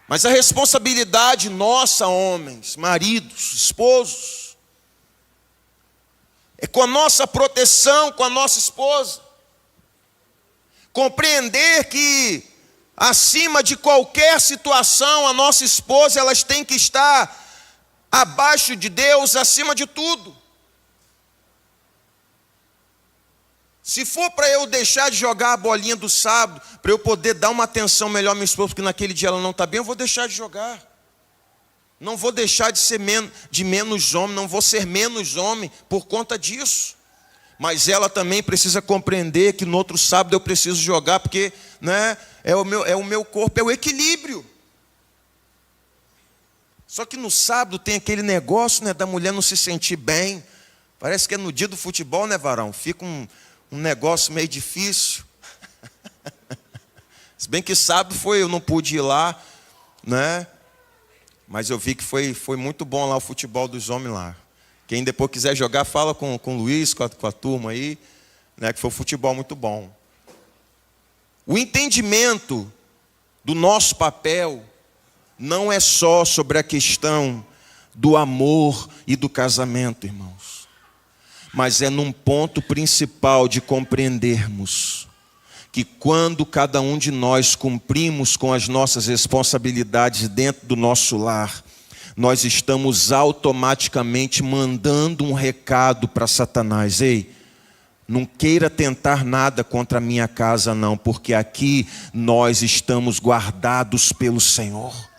Mas a responsabilidade nossa, homens, maridos, esposos, é com a nossa proteção, com a nossa esposa. Compreender que, acima de qualquer situação, a nossa esposa, elas têm que estar abaixo de Deus, acima de tudo. Se for para eu deixar de jogar a bolinha do sábado, para eu poder dar uma atenção melhor à minha esposa, porque naquele dia ela não está bem, eu vou deixar de jogar. Não vou deixar de ser menos homem, não vou ser menos homem por conta disso. Mas ela também precisa compreender que no outro sábado eu preciso jogar, porque, né, é o meu corpo, é o equilíbrio. Só que no sábado tem aquele negócio, né, da mulher não se sentir bem. Parece que é no dia do futebol, né, varão? Fica um negócio meio difícil. Se bem que sábado eu não pude ir lá, né? Mas eu vi que foi muito bom lá o futebol dos homens lá. Quem depois quiser jogar, fala com o Luiz, com a turma aí, né, que foi um futebol muito bom. O entendimento do nosso papel não é só sobre a questão do amor e do casamento, irmãos. Mas é num ponto principal de compreendermos que quando cada um de nós cumprimos com as nossas responsabilidades dentro do nosso lar, nós estamos automaticamente mandando um recado para Satanás: ei, não queira tentar nada contra a minha casa não, porque aqui nós estamos guardados pelo Senhor.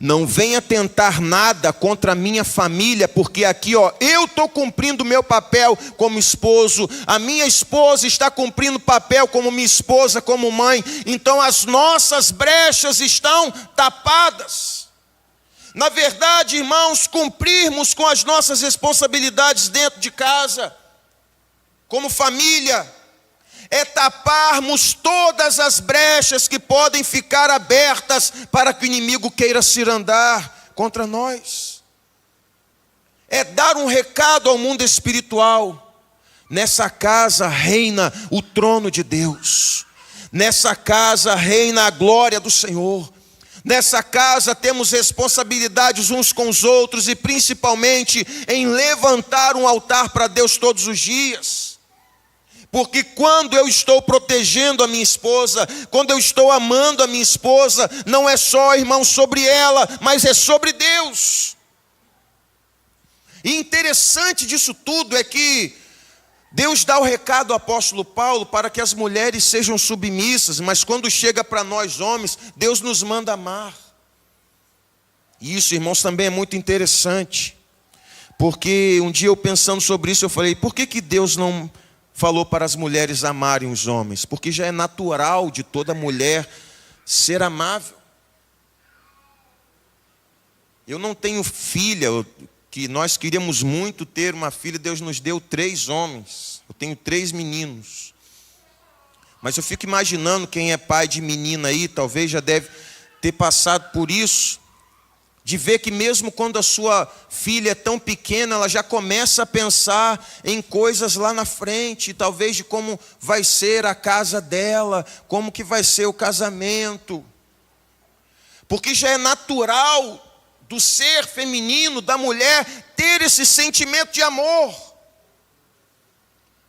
Não venha tentar nada contra a minha família, porque aqui, eu estou cumprindo o meu papel como esposo, a minha esposa está cumprindo o papel como minha esposa, como mãe, então as nossas brechas estão tapadas. Na verdade, irmãos, cumprirmos com as nossas responsabilidades dentro de casa, como família, é taparmos todas as brechas que podem ficar abertas para que o inimigo queira cirandar contra nós. É dar um recado ao mundo espiritual: nessa casa reina o trono de Deus, nessa casa reina a glória do Senhor, nessa casa temos responsabilidades uns com os outros e principalmente em levantar um altar para Deus todos os dias. Porque quando eu estou protegendo a minha esposa, quando eu estou amando a minha esposa, não é só, irmão, sobre ela, mas é sobre Deus. E interessante disso tudo é que Deus dá o recado ao apóstolo Paulo para que as mulheres sejam submissas, mas quando chega para nós homens, Deus nos manda amar. E isso, irmãos, também é muito interessante, porque um dia eu pensando sobre isso, eu falei: por que Deus não falou para as mulheres amarem os homens? Porque já é natural de toda mulher ser amável. Eu não tenho filha, que nós queríamos muito ter uma filha, Deus nos deu 3 homens, eu tenho 3 meninos. Mas eu fico imaginando quem é pai de menina aí, talvez já deve ter passado por isso, de ver que mesmo quando a sua filha é tão pequena, ela já começa a pensar em coisas lá na frente, talvez de como vai ser a casa dela, como que vai ser o casamento. Porque já é natural do ser feminino, da mulher, ter esse sentimento de amor.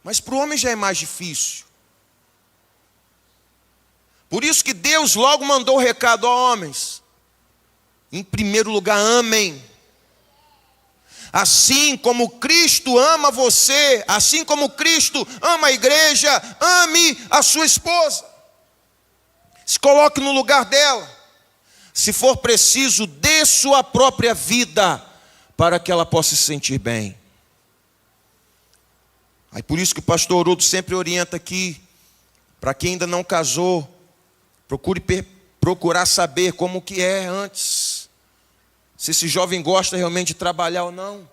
Mas para o homem já é mais difícil. Por isso que Deus logo mandou o recado: a homens, em primeiro lugar, amem. Assim como Cristo ama você, assim como Cristo ama a igreja, ame a sua esposa. Se coloque no lugar dela. Se for preciso, dê sua própria vida para que ela possa se sentir bem. Aí por isso que o pastor Haroldo sempre orienta aqui, para quem ainda não casou, procurar saber como que é antes. Se esse jovem gosta realmente de trabalhar ou não.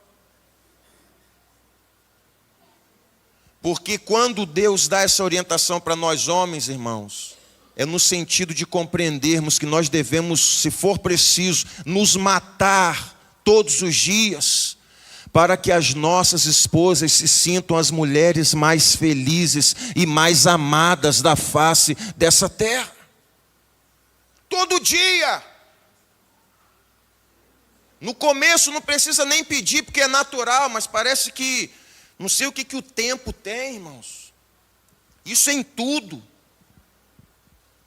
Porque quando Deus dá essa orientação para nós homens, irmãos, é no sentido de compreendermos que nós devemos, se for preciso, nos matar todos os dias, para que as nossas esposas se sintam as mulheres mais felizes e mais amadas da face dessa terra. Todo dia. No começo não precisa nem pedir, porque é natural, mas parece que, não sei o que o tempo tem, irmãos. Isso é em tudo.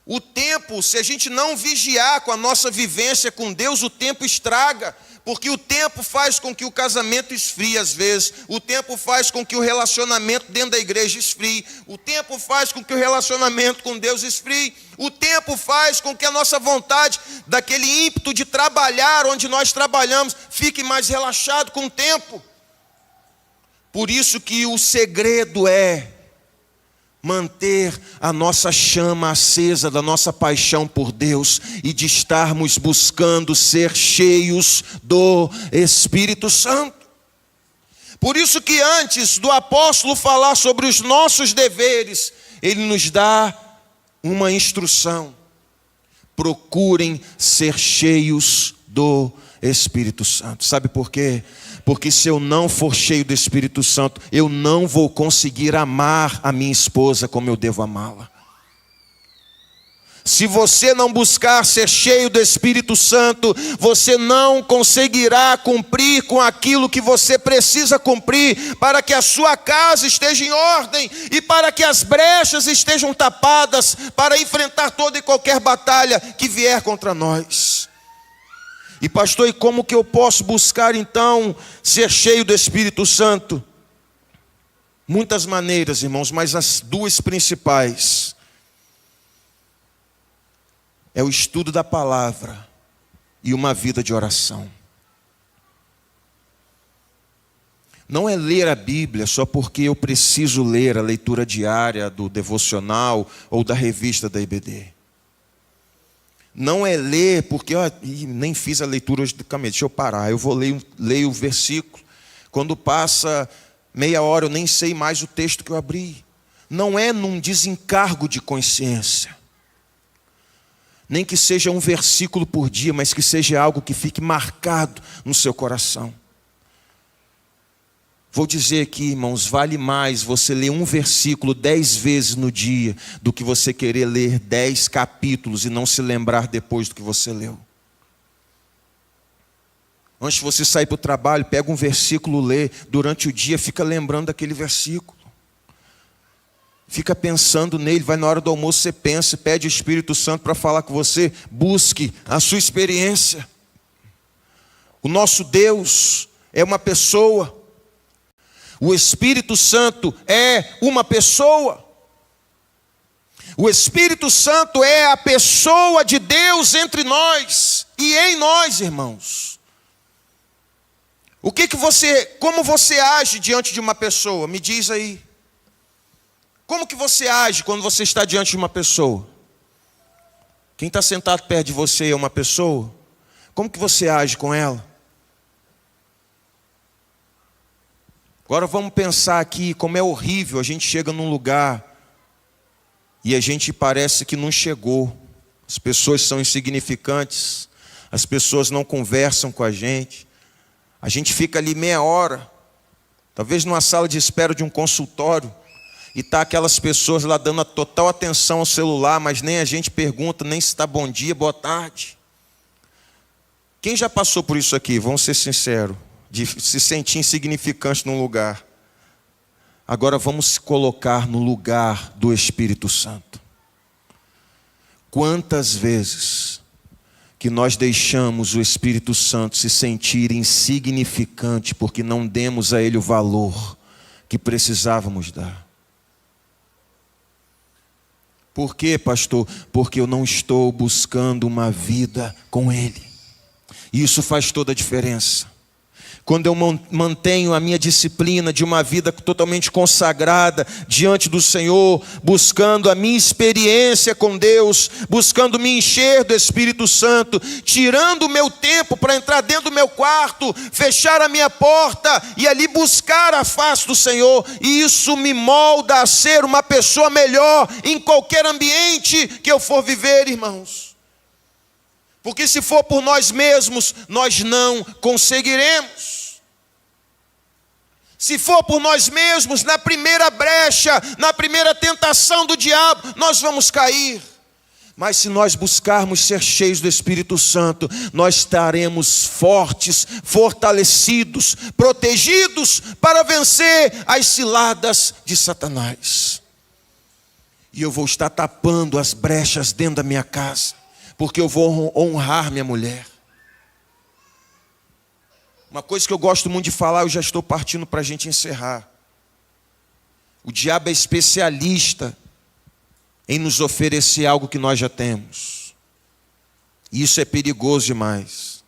O tempo, se a gente não vigiar com a nossa vivência com Deus, o tempo estraga. Porque o tempo faz com que o casamento esfrie às vezes. O tempo faz com que o relacionamento dentro da igreja esfrie. O tempo faz com que o relacionamento com Deus esfrie. O tempo faz com que a nossa vontade, daquele ímpeto de trabalhar onde nós trabalhamos, fique mais relaxado com o tempo. Por isso que o segredo é manter a nossa chama acesa da nossa paixão por Deus e de estarmos buscando ser cheios do Espírito Santo. Por isso que antes do apóstolo falar sobre os nossos deveres, ele nos dá uma instrução: procurem ser cheios do Espírito Santo. Sabe por quê? Porque se eu não for cheio do Espírito Santo, eu não vou conseguir amar a minha esposa como eu devo amá-la. Se você não buscar ser cheio do Espírito Santo, você não conseguirá cumprir com aquilo que você precisa cumprir para que a sua casa esteja em ordem e para que as brechas estejam tapadas para enfrentar toda e qualquer batalha que vier contra nós. E pastor, e como que eu posso buscar então ser cheio do Espírito Santo? Muitas maneiras, irmãos, mas as duas principais é o estudo da palavra e uma vida de oração. Não é ler a Bíblia só porque eu preciso ler a leitura diária do devocional ou da revista da IBD. Não é ler porque nem fiz a leitura hoje do caminho, deixa eu parar, eu vou ler o versículo. Quando passa meia hora eu nem sei mais o texto que eu abri. Não é num desencargo de consciência. Nem que seja um versículo por dia, mas que seja algo que fique marcado no seu coração. Vou dizer aqui, irmãos, vale mais você ler um versículo 10 vezes no dia do que você querer ler 10 capítulos e não se lembrar depois do que você leu. Antes de você sair para o trabalho, pega um versículo, lê, durante o dia fica lembrando daquele versículo. Fica pensando nele, vai na hora do almoço, você pensa, pede o Espírito Santo para falar com você, busque a sua experiência. O nosso Deus é uma pessoa, o Espírito Santo é uma pessoa. O Espírito Santo é a pessoa de Deus entre nós e em nós, irmãos. Como você age diante de uma pessoa? Me diz aí. Como que você age quando você está diante de uma pessoa? Quem está sentado perto de você é uma pessoa? Como que você age com ela? Agora vamos pensar aqui como é horrível a gente chega num lugar e a gente parece que não chegou. As pessoas são insignificantes, as pessoas não conversam com a gente fica ali meia hora, talvez numa sala de espera de um consultório, e tá aquelas pessoas lá dando a total atenção ao celular, mas nem a gente pergunta, nem se está bom dia, boa tarde. Quem já passou por isso aqui? Vamos ser sinceros, de se sentir insignificante num lugar. Agora vamos se colocar no lugar do Espírito Santo. Quantas vezes que nós deixamos o Espírito Santo se sentir insignificante porque não demos a ele o valor que precisávamos dar? Por quê, pastor? Porque eu não estou buscando uma vida com ele. E isso faz toda a diferença. Quando eu mantenho a minha disciplina de uma vida totalmente consagrada diante do Senhor, buscando a minha experiência com Deus, buscando me encher do Espírito Santo, tirando o meu tempo para entrar dentro do meu quarto, fechar a minha porta e ali buscar a face do Senhor, e isso me molda a ser uma pessoa melhor em qualquer ambiente que eu for viver, irmãos. Porque se for por nós mesmos, nós não conseguiremos. Se for por nós mesmos, na primeira brecha, na primeira tentação do diabo, nós vamos cair. Mas se nós buscarmos ser cheios do Espírito Santo, nós estaremos fortes, fortalecidos, protegidos para vencer as ciladas de Satanás. E eu vou estar tapando as brechas dentro da minha casa, porque eu vou honrar minha mulher. Uma coisa que eu gosto muito de falar, eu já estou partindo para a gente encerrar. O diabo é especialista em nos oferecer algo que nós já temos. E isso é perigoso demais.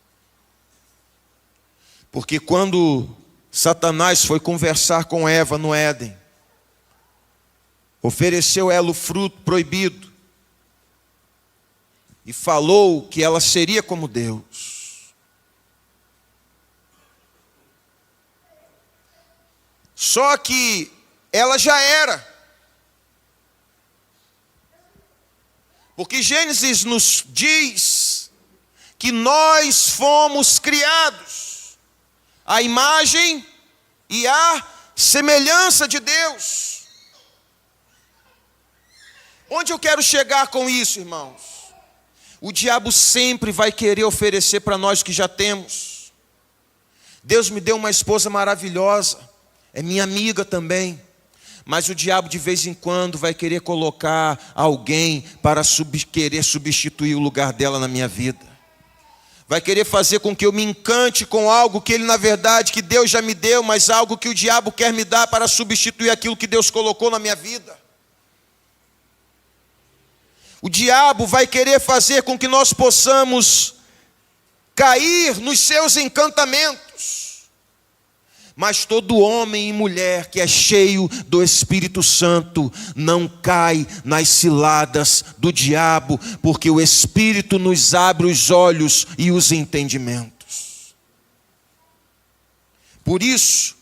Porque quando Satanás foi conversar com Eva no Éden, ofereceu ela o fruto proibido e falou que ela seria como Deus. Só que ela já era. Porque Gênesis nos diz que nós fomos criados à imagem e à semelhança de Deus. Onde eu quero chegar com isso, irmãos? O diabo sempre vai querer oferecer para nós o que já temos. Deus me deu uma esposa maravilhosa, é minha amiga também. Mas o diabo de vez em quando vai querer colocar alguém para querer substituir o lugar dela na minha vida. Vai querer fazer com que eu me encante com algo que ele, na verdade, que Deus já me deu, mas algo que o diabo quer me dar para substituir aquilo que Deus colocou na minha vida. O diabo vai querer fazer com que nós possamos cair nos seus encantamentos. Mas todo homem e mulher que é cheio do Espírito Santo não cai nas ciladas do diabo, porque o Espírito nos abre os olhos e os entendimentos. Por isso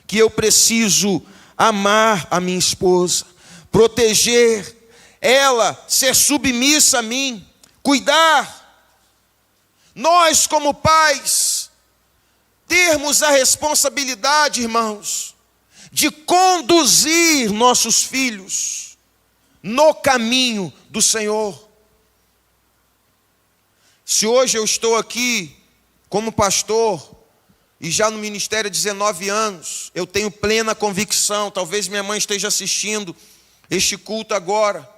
que eu preciso amar a minha esposa, proteger ela, ser submissa a mim, cuidar. Nós, como pais, termos a responsabilidade, irmãos, de conduzir nossos filhos no caminho do Senhor. Se hoje eu estou aqui como pastor e já no ministério há 19 anos, eu tenho plena convicção, talvez minha mãe esteja assistindo este culto agora,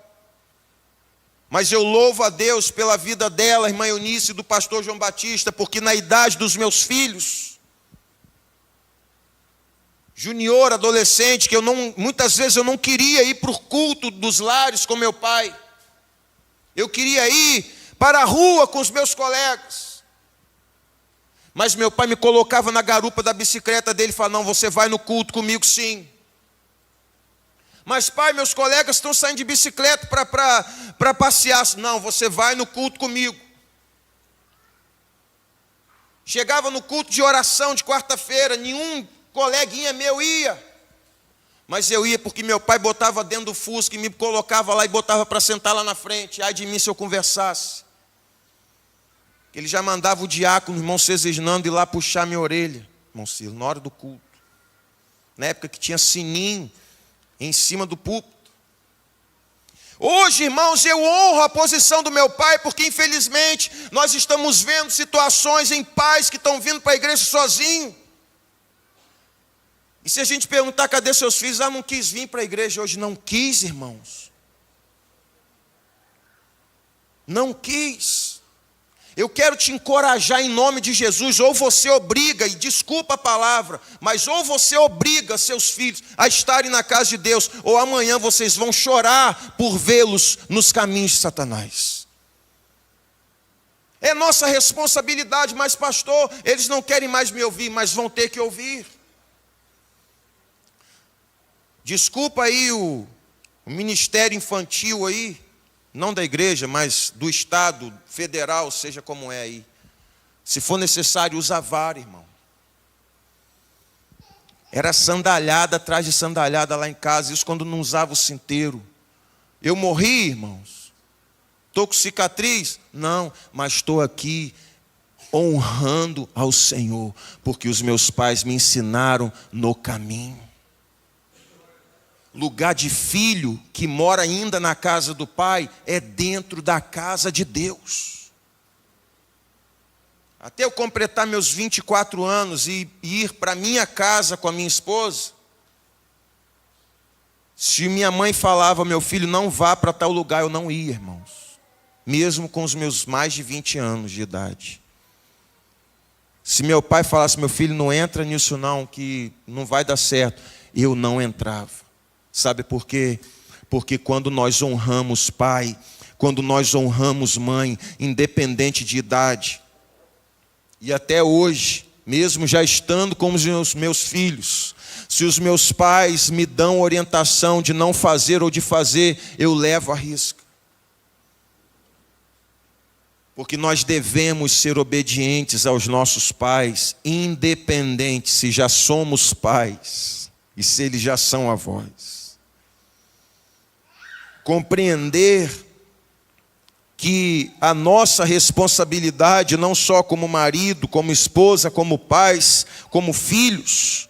mas eu louvo a Deus pela vida dela, irmã Eunice, e do pastor João Batista, porque na idade dos meus filhos, junior, adolescente, que muitas vezes eu não queria ir para o culto dos lares com meu pai. Eu queria ir para a rua com os meus colegas. Mas meu pai me colocava na garupa da bicicleta dele e falava: não, você vai no culto comigo sim. Mas pai, meus colegas estão saindo de bicicleta para passear. Não, você vai no culto comigo. Chegava no culto de oração de quarta-feira, nenhum coleguinha meu ia, mas eu ia porque meu pai botava dentro do Fusca e me colocava lá e botava para sentar lá na frente. Ai de mim se eu conversasse. Ele já mandava o diácono, o irmão Cesisnando, ir lá puxar minha orelha, irmão Ciro, na hora do culto, na época que tinha sininho em cima do púlpito. Hoje, irmãos, eu honro a posição do meu pai, porque infelizmente nós estamos vendo situações em pais que estão vindo para a igreja sozinhos. E se a gente perguntar: cadê seus filhos? Não quis vir para a igreja hoje. Não quis, irmãos. Não quis. Eu quero te encorajar em nome de Jesus. Ou você obriga, e desculpa a palavra, mas ou você obriga seus filhos a estarem na casa de Deus, ou amanhã vocês vão chorar por vê-los nos caminhos de Satanás. É nossa responsabilidade. Mas pastor, eles não querem mais me ouvir, mas vão ter que ouvir. Desculpa aí o ministério infantil aí, não da igreja, mas do Estado federal, seja como é aí. Se for necessário, usa vara, irmão. Era sandalhada atrás de sandalhada lá em casa, isso quando não usava o cinteiro. Eu morri, irmãos? Estou com cicatriz? Não, mas estou aqui honrando ao Senhor, porque os meus pais me ensinaram no caminho. Lugar de filho que mora ainda na casa do pai é dentro da casa de Deus. Até eu completar meus 24 anos e ir para minha casa com a minha esposa, se minha mãe falava: meu filho, não vá para tal lugar, eu não ia, irmãos. Mesmo com os meus mais de 20 anos de idade. Se meu pai falasse: meu filho, não entra nisso não, que não vai dar certo, eu não entrava. Sabe por quê? Porque quando nós honramos pai, quando nós honramos mãe, independente de idade, e até hoje, mesmo já estando com os meus filhos, se os meus pais me dão orientação de não fazer ou de fazer, eu levo a risca. Porque nós devemos ser obedientes aos nossos pais, independente se já somos pais e se eles já são avós. Compreender que a nossa responsabilidade, não só como marido, como esposa, como pais, como filhos,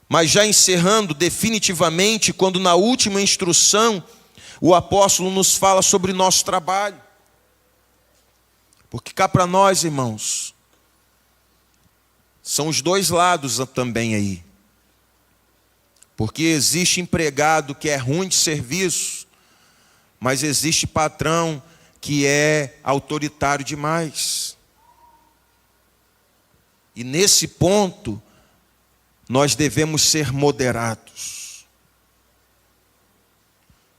mas já encerrando definitivamente, quando na última instrução o apóstolo nos fala sobre nosso trabalho. Porque cá para nós, irmãos, são os dois lados também aí. Porque existe empregado que é ruim de serviço, mas existe patrão que é autoritário demais. E nesse ponto, nós devemos ser moderados.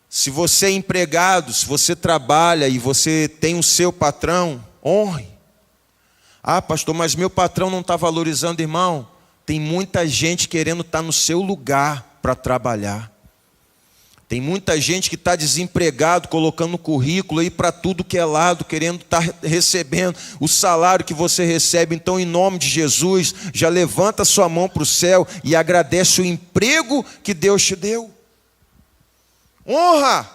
Se você é empregado, se você trabalha e você tem o seu patrão, honre. Ah, pastor, mas meu patrão não está valorizando, irmão. Tem muita gente querendo estar no seu lugar para trabalhar. Tem muita gente que está desempregado, colocando currículo aí para tudo que é lado, querendo estar recebendo o salário que você recebe. Então, em nome de Jesus, já levanta sua mão para o céu e agradece o emprego que Deus te deu. Honra!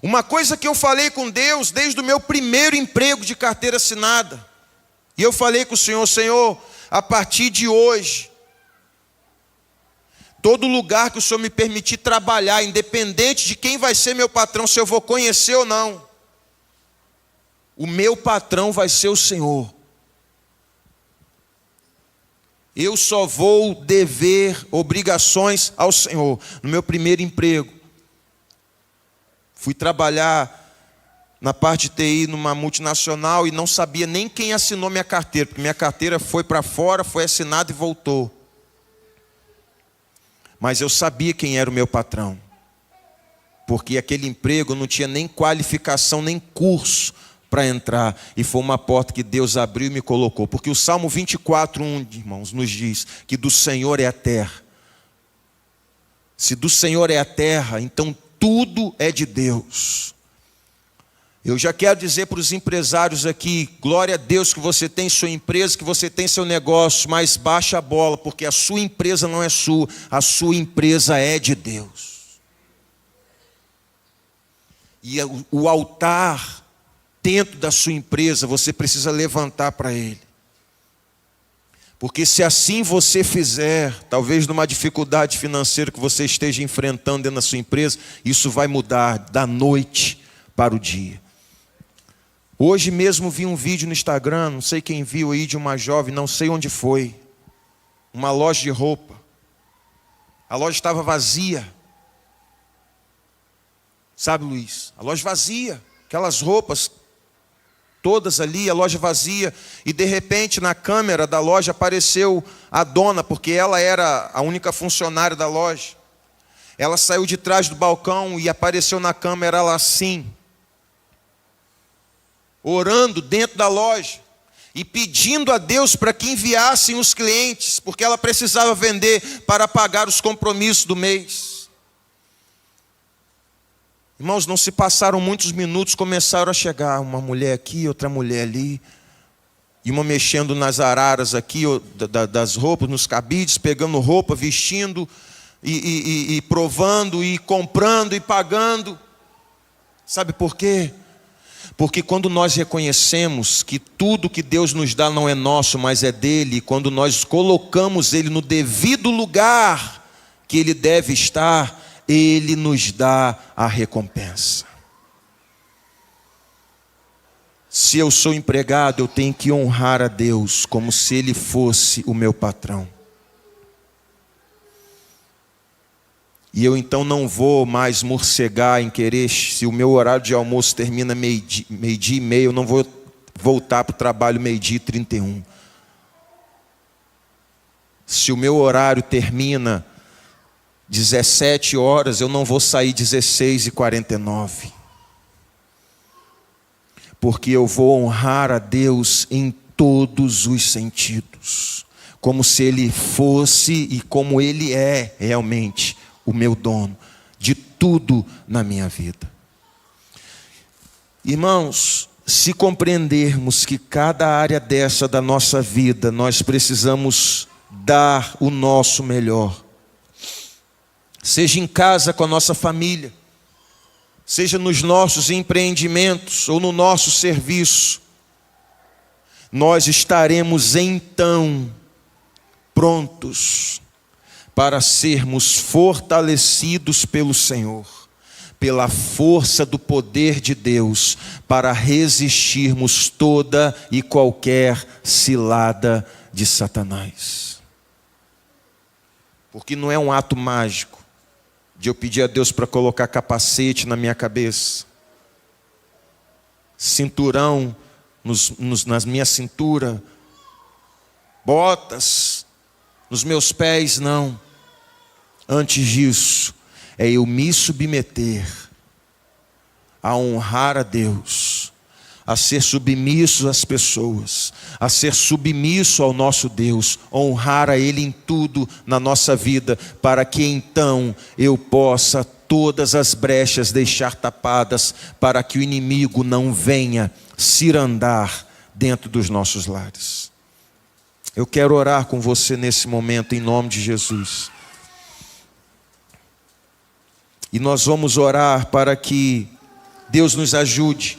Uma coisa que eu falei com Deus desde o meu primeiro emprego de carteira assinada. E eu falei com o Senhor, Senhor, a partir de hoje, todo lugar que o Senhor me permitir trabalhar, independente de quem vai ser meu patrão, se eu vou conhecer ou não, o meu patrão vai ser o Senhor. Eu só vou dever obrigações ao Senhor. No meu primeiro emprego, fui trabalhar na parte de TI numa multinacional e não sabia nem quem assinou minha carteira, porque minha carteira foi para fora, foi assinada e voltou. Mas eu sabia quem era o meu patrão, porque aquele emprego não tinha nem qualificação, nem curso para entrar, e foi uma porta que Deus abriu e me colocou, porque o Salmo 24:1, irmãos, nos diz que do Senhor é a terra. Se do Senhor é a terra, então tudo é de Deus. Eu já quero dizer para os empresários aqui, glória a Deus que você tem sua empresa, que você tem seu negócio, mas baixa a bola, porque a sua empresa não é sua, a sua empresa é de Deus. E o altar dentro da sua empresa, você precisa levantar para Ele. Porque se assim você fizer, talvez numa dificuldade financeira que você esteja enfrentando dentro da sua empresa, isso vai mudar da noite para o dia. Hoje mesmo vi um vídeo no Instagram, não sei quem viu aí, de uma jovem, não sei onde foi, uma loja de roupa. A loja estava vazia. Sabe, Luiz? A loja vazia, aquelas roupas todas ali, a loja vazia. E de repente na câmera da loja apareceu a dona, porque ela era a única funcionária da loja. Ela saiu de trás do balcão e apareceu na câmera ela assim, orando dentro da loja e pedindo a Deus para que enviassem os clientes, porque ela precisava vender para pagar os compromissos do mês. Irmãos, não se passaram muitos minutos, começaram a chegar uma mulher aqui, outra mulher ali, e uma mexendo nas araras aqui das roupas, nos cabides, pegando roupa, vestindo e provando e comprando e pagando. Sabe por quê? Porque quando nós reconhecemos que tudo que Deus nos dá não é nosso, mas é dele, quando nós colocamos ele no devido lugar que ele deve estar, ele nos dá a recompensa. Se eu sou empregado, eu tenho que honrar a Deus como se ele fosse o meu patrão. E eu então não vou mais morcegar em querer, se o meu horário de almoço termina meio-dia e meio, eu não vou voltar para o trabalho 12:31. Se o meu horário termina 17 horas, eu não vou sair 16:49. Porque eu vou honrar a Deus em todos os sentidos, como se Ele fosse e como Ele é realmente o meu dono de tudo na minha vida. Irmãos, se compreendermos que cada área dessa da nossa vida nós precisamos dar o nosso melhor, seja em casa com a nossa família, seja nos nossos empreendimentos ou no nosso serviço, nós estaremos então prontos para sermos fortalecidos pelo Senhor, pela força do poder de Deus, para resistirmos toda e qualquer cilada de Satanás. Porque não é um ato mágico de eu pedir a Deus para colocar capacete na minha cabeça, cinturão na minha cintura, botas nos meus pés, não. Antes disso, é eu me submeter a honrar a Deus, a ser submisso às pessoas, a ser submisso ao nosso Deus, honrar a Ele em tudo na nossa vida, para que então eu possa todas as brechas deixar tapadas, para que o inimigo não venha cirandar dentro dos nossos lares. Eu quero orar com você nesse momento em nome de Jesus. E nós vamos orar para que Deus nos ajude,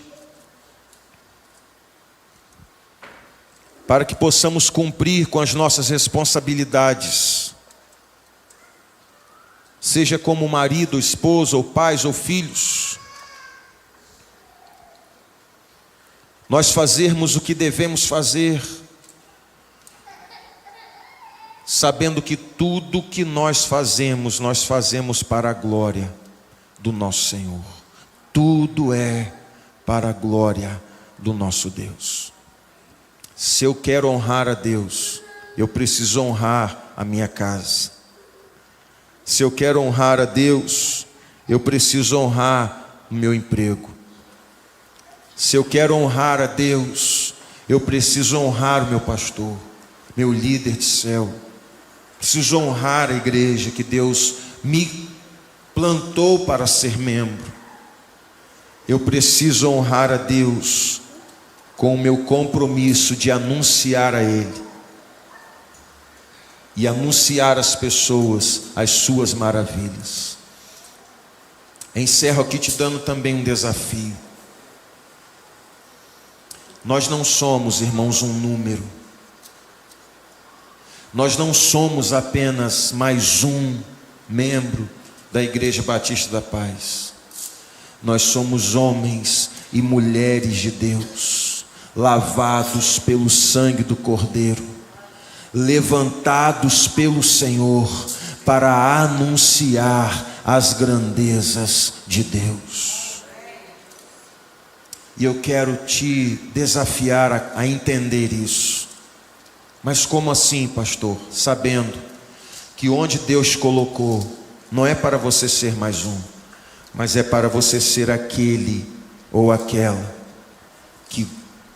para que possamos cumprir com as nossas responsabilidades, seja como marido, esposa, ou pais, ou filhos. Nós fazermos o que devemos fazer, sabendo que tudo que nós fazemos para a glória do nosso Senhor. Tudo é para a glória do nosso Deus. Se eu quero honrar a Deus, eu preciso honrar a minha casa. Se eu quero honrar a Deus, eu preciso honrar o meu emprego. Se eu quero honrar a Deus, eu preciso honrar o meu pastor, meu líder de céu. Preciso honrar a igreja que Deus me plantou para ser membro. Eu preciso honrar a Deus com o meu compromisso de anunciar a Ele e anunciar às pessoas as suas maravilhas. Encerro aqui te dando também um desafio. Nós não somos, irmãos, um número. Nós não somos apenas mais um membro da Igreja Batista da Paz. Nós somos homens e mulheres de Deus, lavados pelo sangue do Cordeiro, levantados pelo Senhor para anunciar as grandezas de Deus. E eu quero te desafiar a entender isso. Mas como assim, pastor? Sabendo que onde Deus colocou, não é para você ser mais um, mas é para você ser aquele ou aquela que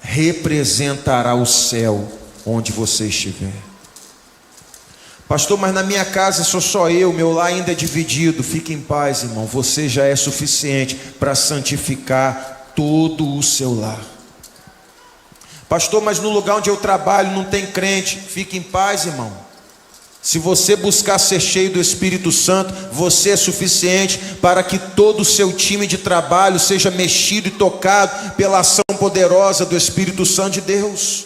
representará o céu onde você estiver. Pastor, mas na minha casa sou só eu, meu lar ainda é dividido. Fique em paz, irmão, você já é suficiente para santificar todo o seu lar. Pastor, mas no lugar onde eu trabalho não tem crente. Fique em paz, irmão. Se você buscar ser cheio do Espírito Santo, você é suficiente para que todo o seu time de trabalho seja mexido e tocado pela ação poderosa do Espírito Santo de Deus.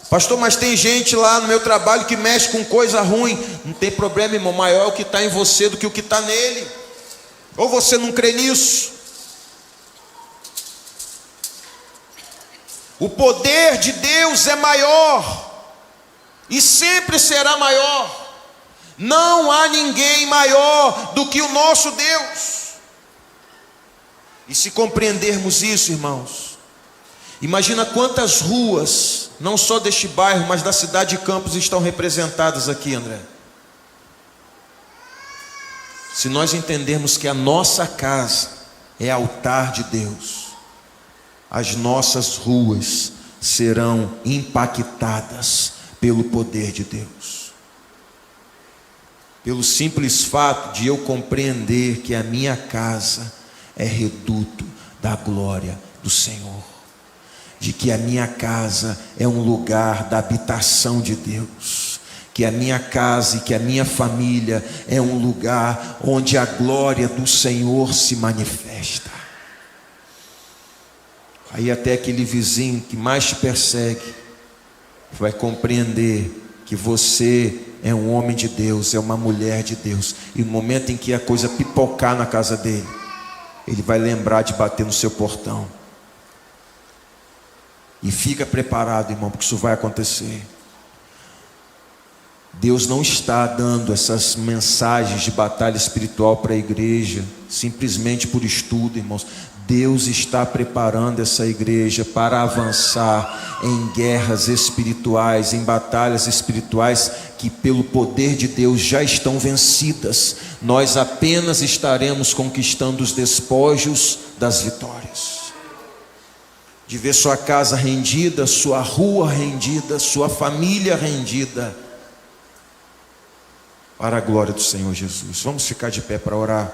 Pastor, mas tem gente lá no meu trabalho que mexe com coisa ruim. Não tem problema, irmão, maior é o que está em você do que o que está nele. Ou você não crê nisso? O poder de Deus é maior e sempre será maior. Não há ninguém maior do que o nosso Deus. E se compreendermos isso, irmãos, imagina quantas ruas, não só deste bairro, mas da cidade de Campos, estão representadas aqui, André. Se nós entendermos que a nossa casa é altar de Deus, as nossas ruas serão impactadas pelo poder de Deus. Pelo simples fato de eu compreender que a minha casa é reduto da glória do Senhor. De que a minha casa é um lugar da habitação de Deus. que a minha casa e que a minha família é um lugar onde a glória do Senhor se manifesta. Aí até aquele vizinho que mais te persegue vai compreender que você é um homem de Deus, é uma mulher de Deus. E no momento em que a coisa pipocar na casa dele, ele vai lembrar de bater no seu portão. E fica preparado, irmão, porque isso vai acontecer. Deus não está dando essas mensagens de batalha espiritual para a igreja simplesmente por estudo, irmãos. Deus está preparando essa igreja para avançar em guerras espirituais, em batalhas espirituais que pelo poder de Deus já estão vencidas. Nós apenas estaremos conquistando os despojos das vitórias. De ver sua casa rendida, sua rua rendida, sua família rendida, para a glória do Senhor Jesus. Vamos ficar de pé para orar.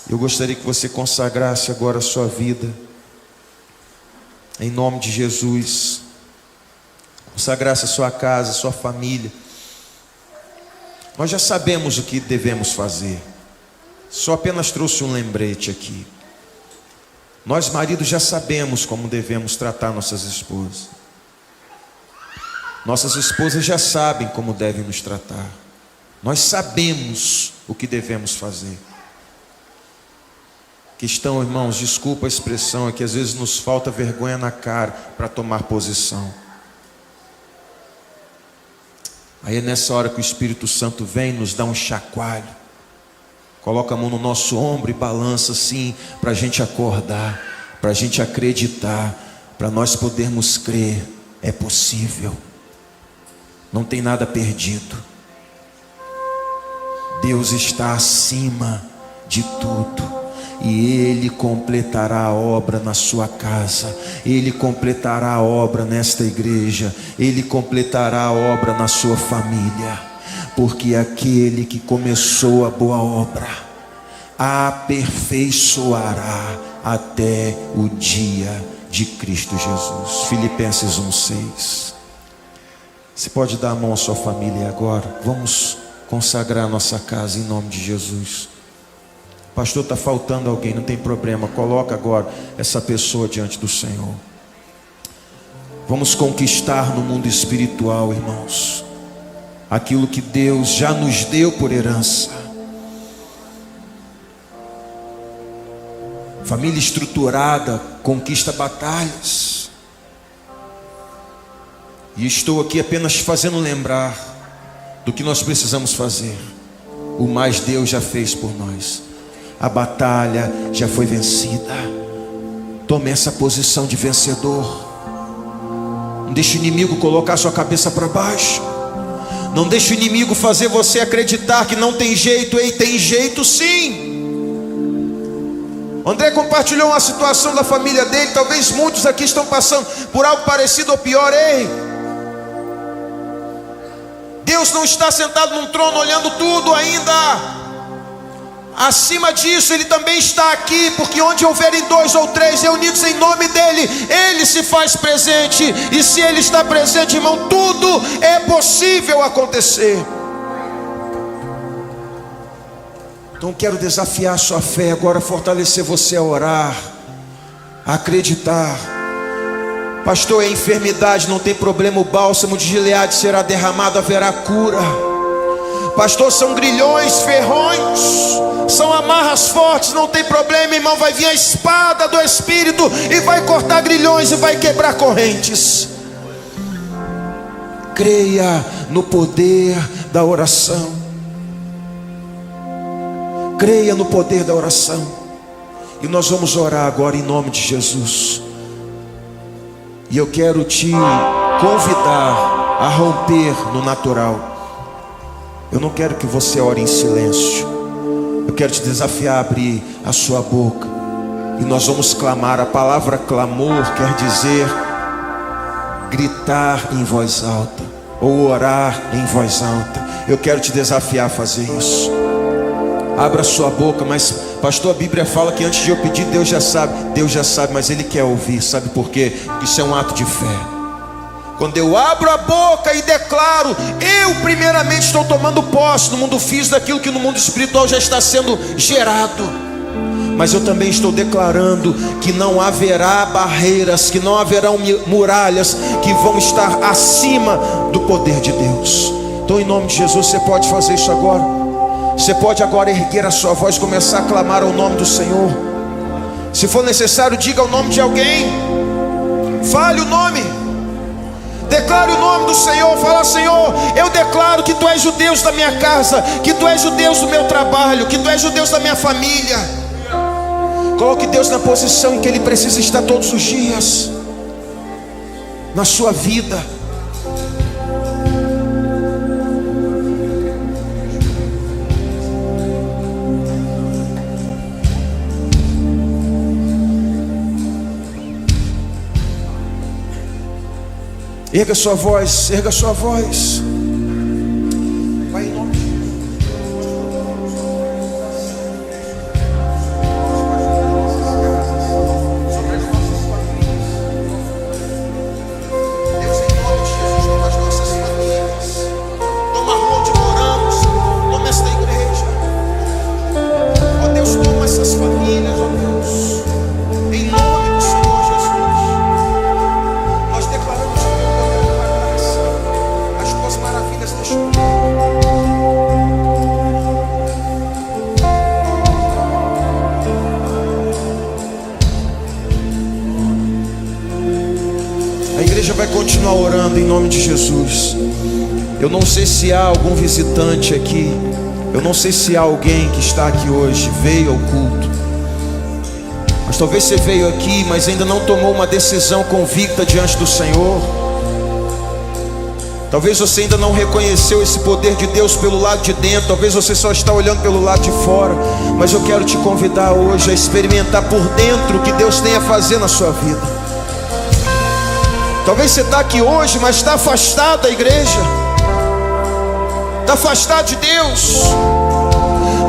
Eu gostaria que você consagrasse agora a sua vida, em nome de Jesus. Consagrasse a sua casa, a sua família. Nós já sabemos o que devemos fazer, só apenas trouxe um lembrete aqui. Nós maridos já sabemos como devemos tratar nossas esposas. Nossas esposas já sabem como devem nos tratar. Nós sabemos o que devemos fazer. Questão, irmãos, desculpa a expressão, é que às vezes nos falta vergonha na cara para tomar posição. Aí é nessa hora que o Espírito Santo vem, nos dá um chacoalho, coloca a mão no nosso ombro e balança assim, para a gente acordar, para a gente acreditar, para nós podermos crer. É possível, não tem nada perdido. Deus está acima de tudo. E Ele completará a obra na sua casa, Ele completará a obra nesta igreja, Ele completará a obra na sua família, porque aquele que começou a boa obra aperfeiçoará até o dia de Cristo Jesus. Filipenses 1:6. Você pode dar a mão à sua família agora? Vamos consagrar a nossa casa em nome de Jesus. Pastor, está faltando alguém, não tem problema, coloca agora essa pessoa diante do Senhor. Vamos conquistar no mundo espiritual, irmãos, aquilo que Deus já nos deu por herança. Família estruturada conquista batalhas. E estou aqui apenas fazendo lembrar do que nós precisamos fazer. O mais Deus já fez por nós. A batalha já foi vencida. Tome essa posição de vencedor. Não deixe o inimigo colocar sua cabeça para baixo. Não deixe o inimigo fazer você acreditar que não tem jeito. Ei, tem jeito sim. André compartilhou uma situação da família dele. Talvez muitos aqui estão passando por algo parecido ou pior. Ei, Deus não está sentado num trono olhando tudo ainda. Acima disso, Ele também está aqui, porque onde houverem 2 ou 3 reunidos em nome dEle, Ele se faz presente. E se Ele está presente, irmão, tudo é possível acontecer. Então quero desafiar a sua fé agora, fortalecer você a orar, a acreditar. Pastor, é enfermidade, não tem problema, o bálsamo de Gileade será derramado, haverá cura. Pastor, são grilhões, ferrões, são amarras fortes, não tem problema, irmão, vai vir a espada do Espírito e vai cortar grilhões e vai quebrar correntes. Creia no poder da oração. Creia no poder da oração. E nós vamos orar agora em nome de Jesus. E eu quero te convidar a romper no natural. Eu não quero que você ore em silêncio. Eu quero te desafiar a abrir a sua boca. E nós vamos clamar. A palavra clamor quer dizer gritar em voz alta, ou orar em voz alta. Eu quero te desafiar a fazer isso. Abra sua boca. Mas pastor, a Bíblia fala que antes de eu pedir, Deus já sabe. Deus já sabe, mas Ele quer ouvir. Sabe por quê? Porque isso é um ato de fé. Quando eu abro a boca e declaro, eu primeiramente estou tomando posse no mundo físico daquilo que no mundo espiritual já está sendo gerado. Mas eu também estou declarando que não haverá barreiras, que não haverão muralhas que vão estar acima do poder de Deus. Então, em nome de Jesus, você pode fazer isso agora. Você pode agora erguer a sua voz, começar a clamar ao nome do Senhor. Se for necessário, diga o nome de alguém. Fale o nome. Declare o nome do Senhor. Fala: Senhor, eu declaro que Tu és o Deus da minha casa, que Tu és o Deus do meu trabalho, que Tu és o Deus da minha família. Coloque Deus na posição em que Ele precisa estar todos os dias na sua vida. Erga sua voz, erga sua voz. Vai em nome de Deus, em nome de Jesus, toma as nossas famílias, toma a rua onde moramos, toma esta igreja. Ó Deus, toma essas famílias, ó Deus, em nome do Senhor Jesus. Nós declaramos o Teu poder, a Tua graça, as Tuas maravilhas neste mundo. A igreja vai continuar orando em nome de Jesus. Eu não sei se há algum visitante aqui. Eu não sei se há alguém que está aqui hoje, veio ao culto. Mas talvez você veio aqui, mas ainda não tomou uma decisão convicta diante do Senhor. Talvez você ainda não reconheceu esse poder de Deus pelo lado de dentro. Talvez você só está olhando pelo lado de fora. Mas eu quero te convidar hoje a experimentar por dentro o que Deus tem a fazer na sua vida. Talvez você está aqui hoje, mas está afastado da igreja, está afastado de Deus,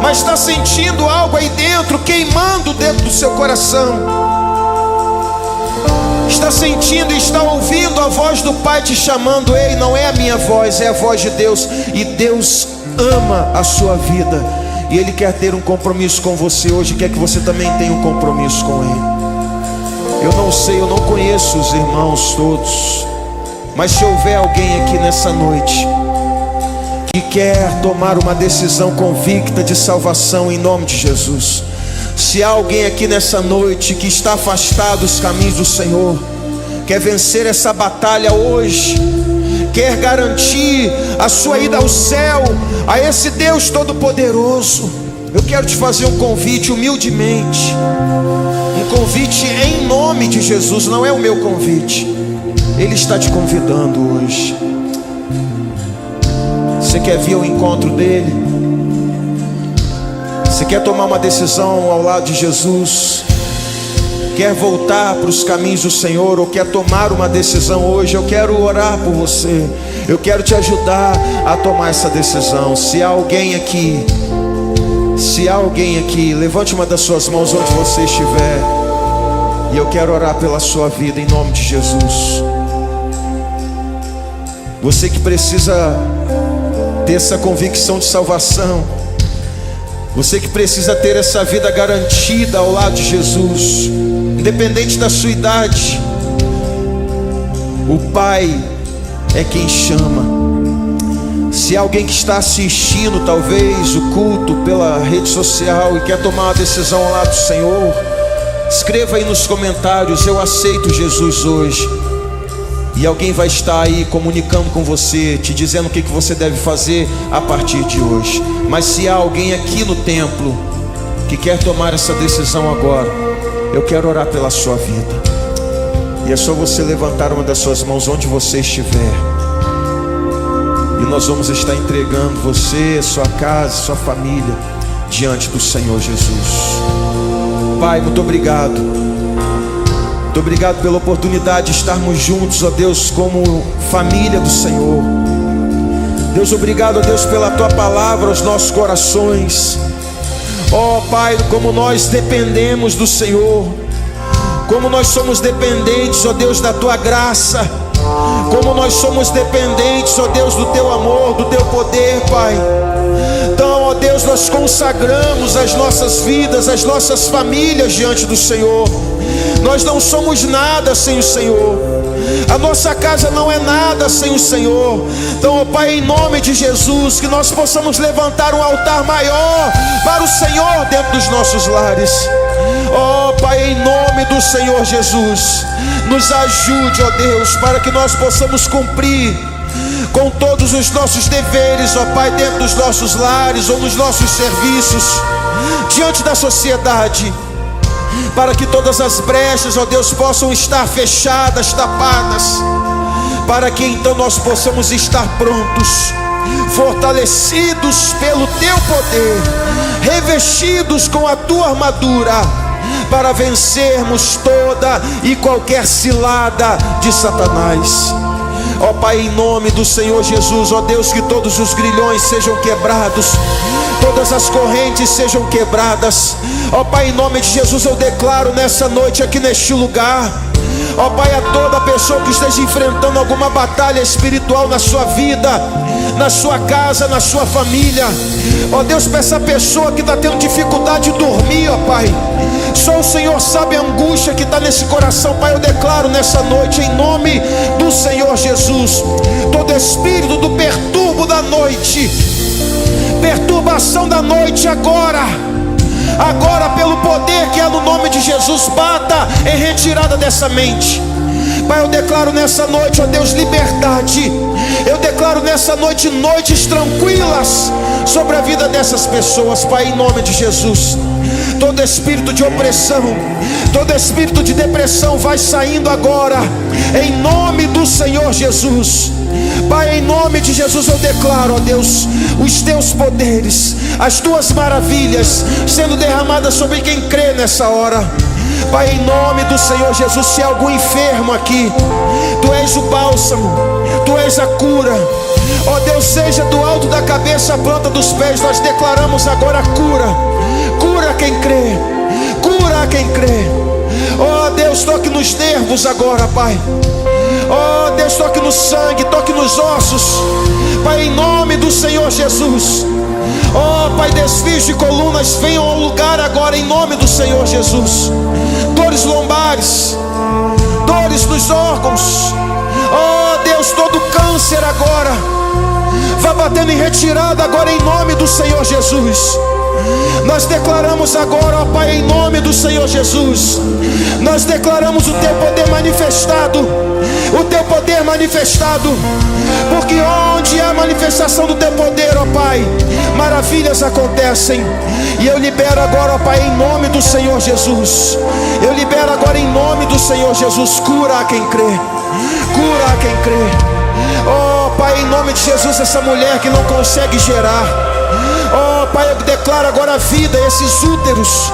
mas está sentindo algo aí dentro, queimando dentro do seu coração. Está sentindo e está ouvindo a voz do Pai te chamando. Ei, não é a minha voz, é a voz de Deus. E Deus ama a sua vida, e Ele quer ter um compromisso com você hoje. Quer que você também tenha um compromisso com Ele. Eu não sei, eu não conheço os irmãos todos, mas se houver alguém aqui nessa noite que quer tomar uma decisão convicta de salvação em nome de Jesus, se há alguém aqui nessa noite que está afastado dos caminhos do Senhor, quer vencer essa batalha hoje, quer garantir a sua ida ao céu, a esse Deus Todo-Poderoso, eu quero te fazer um convite humildemente. Um convite em nome de Jesus, não é o meu convite. Ele está te convidando hoje. Você quer vir ao encontro dele? Você quer tomar uma decisão ao lado de Jesus? Quer voltar para os caminhos do Senhor? Ou quer tomar uma decisão hoje? Eu quero orar por você. Eu quero te ajudar a tomar essa decisão. Se há alguém aqui, levante uma das suas mãos onde você estiver, e eu quero orar pela sua vida em nome de Jesus. Você que precisa ter essa convicção de salvação, você que precisa ter essa vida garantida ao lado de Jesus, independente da sua idade, o Pai é quem chama. Se há alguém que está assistindo talvez o culto pela rede social e quer tomar uma decisão ao lado do Senhor, escreva aí nos comentários: eu aceito Jesus hoje. E alguém vai estar aí comunicando com você, te dizendo o que você deve fazer a partir de hoje. Mas se há alguém aqui no templo que quer tomar essa decisão agora, eu quero orar pela sua vida. E é só você levantar uma das suas mãos onde você estiver, e nós vamos estar entregando você, sua casa, sua família diante do Senhor Jesus. Pai, muito obrigado. Muito obrigado pela oportunidade de estarmos juntos, ó Deus, como família do Senhor. Deus, obrigado, ó Deus, pela Tua palavra aos nossos corações. Ó Pai, como nós dependemos do Senhor, como nós somos dependentes, ó Deus, da Tua graça. Como nós somos dependentes, ó Deus, do Teu amor, do Teu poder, Pai. Então, ó Deus, nós consagramos as nossas vidas, as nossas famílias diante do Senhor. Nós não somos nada sem o Senhor. A nossa casa não é nada sem o Senhor. Então, ó Pai, em nome de Jesus, que nós possamos levantar um altar maior para o Senhor dentro dos nossos lares. Ó Pai, em nome do Senhor Jesus, nos ajude, ó Deus, para que nós possamos cumprir com todos os nossos deveres, ó Pai, dentro dos nossos lares ou nos nossos serviços, diante da sociedade, para que todas as brechas, ó Deus, possam estar fechadas, tapadas, para que então nós possamos estar prontos, fortalecidos pelo Teu poder, revestidos com a Tua armadura, para vencermos toda e qualquer cilada de Satanás. Ó Pai, em nome do Senhor Jesus, ó Deus, que todos os grilhões sejam quebrados, todas as correntes sejam quebradas. Ó Pai, em nome de Jesus, eu declaro nessa noite aqui neste lugar, ó Pai, a toda pessoa que esteja enfrentando alguma batalha espiritual na sua vida, na sua casa, na sua família, ó Deus, para essa pessoa que está tendo dificuldade de dormir, ó Pai, só o Senhor sabe a angústia que está nesse coração, Pai. Eu declaro nessa noite, em nome do Senhor Jesus, todo espírito do perturbo da noite, perturbação da noite, agora pelo poder que é no nome de Jesus, bata em retirada dessa mente. Pai, eu declaro nessa noite, ó Deus, liberdade. Eu declaro nessa noite, noites tranquilas sobre a vida dessas pessoas, Pai, em nome de Jesus. Todo espírito de opressão, todo espírito de depressão vai saindo agora, em nome do Senhor Jesus. Pai, em nome de Jesus eu declaro, ó Deus, os Teus poderes, as Tuas maravilhas sendo derramadas sobre quem crê nessa hora. Pai, em nome do Senhor Jesus, se há algum enfermo aqui, Tu és o bálsamo, Tu és a cura. Ó Deus, seja do alto da cabeça à planta dos pés, nós declaramos agora a cura. Cura quem crê, cura quem crê. Ó Deus, toque nos nervos agora, Pai. Ó Deus, toque no sangue, toque nos ossos, Pai, em nome do Senhor Jesus. Ó Pai, desvios de colunas venham ao lugar agora, em nome do Senhor Jesus. Dores lombares, dores nos órgãos, ó Deus, todo câncer agora vá batendo em retirada agora, em nome do Senhor Jesus. Nós declaramos agora, ó Pai, em nome do Senhor Jesus, nós declaramos o Teu poder manifestado, o Teu poder manifestado, porque onde há manifestação do Teu poder, ó Pai, maravilhas acontecem. E eu libero agora, ó Pai, em nome do Senhor Jesus, eu libero agora em nome do Senhor Jesus, cura a quem crê, cura a quem crê. Ó Pai, em nome de Jesus, essa mulher que não consegue gerar, ó Pai, eu declaro agora a vida a esses úteros,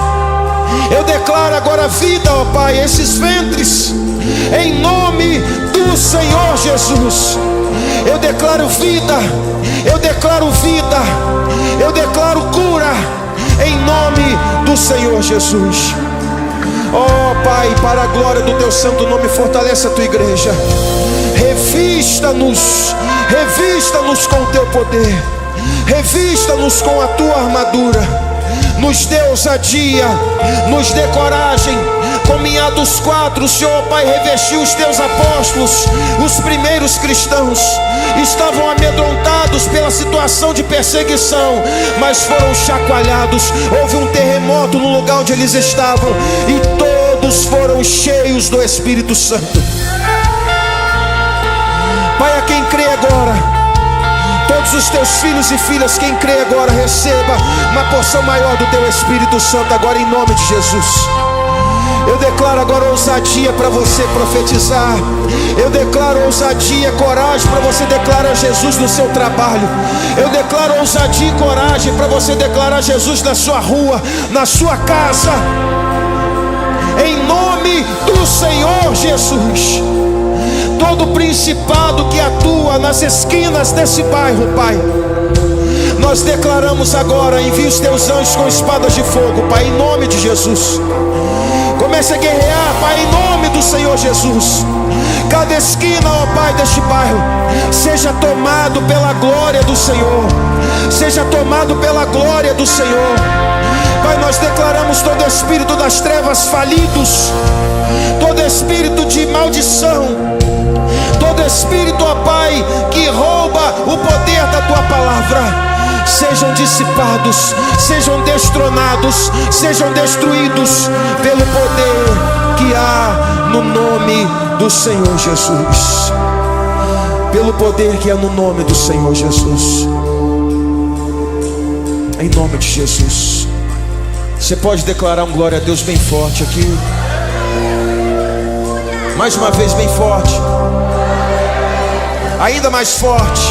eu declaro agora a vida, ó Pai, a esses ventres, em nome do Senhor Jesus. Eu declaro vida, eu declaro vida, eu declaro cura, em nome do Senhor Jesus. Ó Pai, para a glória do Teu santo nome, fortalece a Tua igreja. Revista-nos, revista-nos com o Teu poder, revista-nos com a Tua armadura. Nos dê ousadia, nos dê coragem. Como em Atos 4, o Senhor, Pai, revestiu os Teus apóstolos. Os primeiros cristãos estavam amedrontados pela situação de perseguição, mas foram chacoalhados. Houve um terremoto no lugar onde eles estavam, e todos foram cheios do Espírito Santo. Pai, a quem crê agora, todos os Teus filhos e filhas, quem crê agora, receba uma porção maior do Teu Espírito Santo agora, em nome de Jesus. Eu declaro agora ousadia para você profetizar. Eu declaro ousadia, coragem para você declarar Jesus no seu trabalho. Eu declaro ousadia e coragem para você declarar Jesus na sua rua, na sua casa, em nome do Senhor Jesus. Todo principado que atua nas esquinas desse bairro, Pai, nós declaramos agora, envia os Teus anjos com espadas de fogo, Pai, em nome de Jesus. Comece a guerrear, Pai, em nome do Senhor Jesus. Cada esquina, ó Pai, deste bairro seja tomado pela glória do Senhor. Seja tomado pela glória do Senhor. Pai, nós declaramos todo espírito das trevas falidos, todo espírito de maldição, todo espírito, ó Pai, que rouba o poder da Tua palavra, sejam dissipados, sejam destronados, sejam destruídos pelo poder que há no nome do Senhor Jesus. Pelo poder que há no nome do Senhor Jesus. Em nome de Jesus. Você pode declarar um glória a Deus bem forte aqui. Mais uma vez bem forte. Ainda mais forte.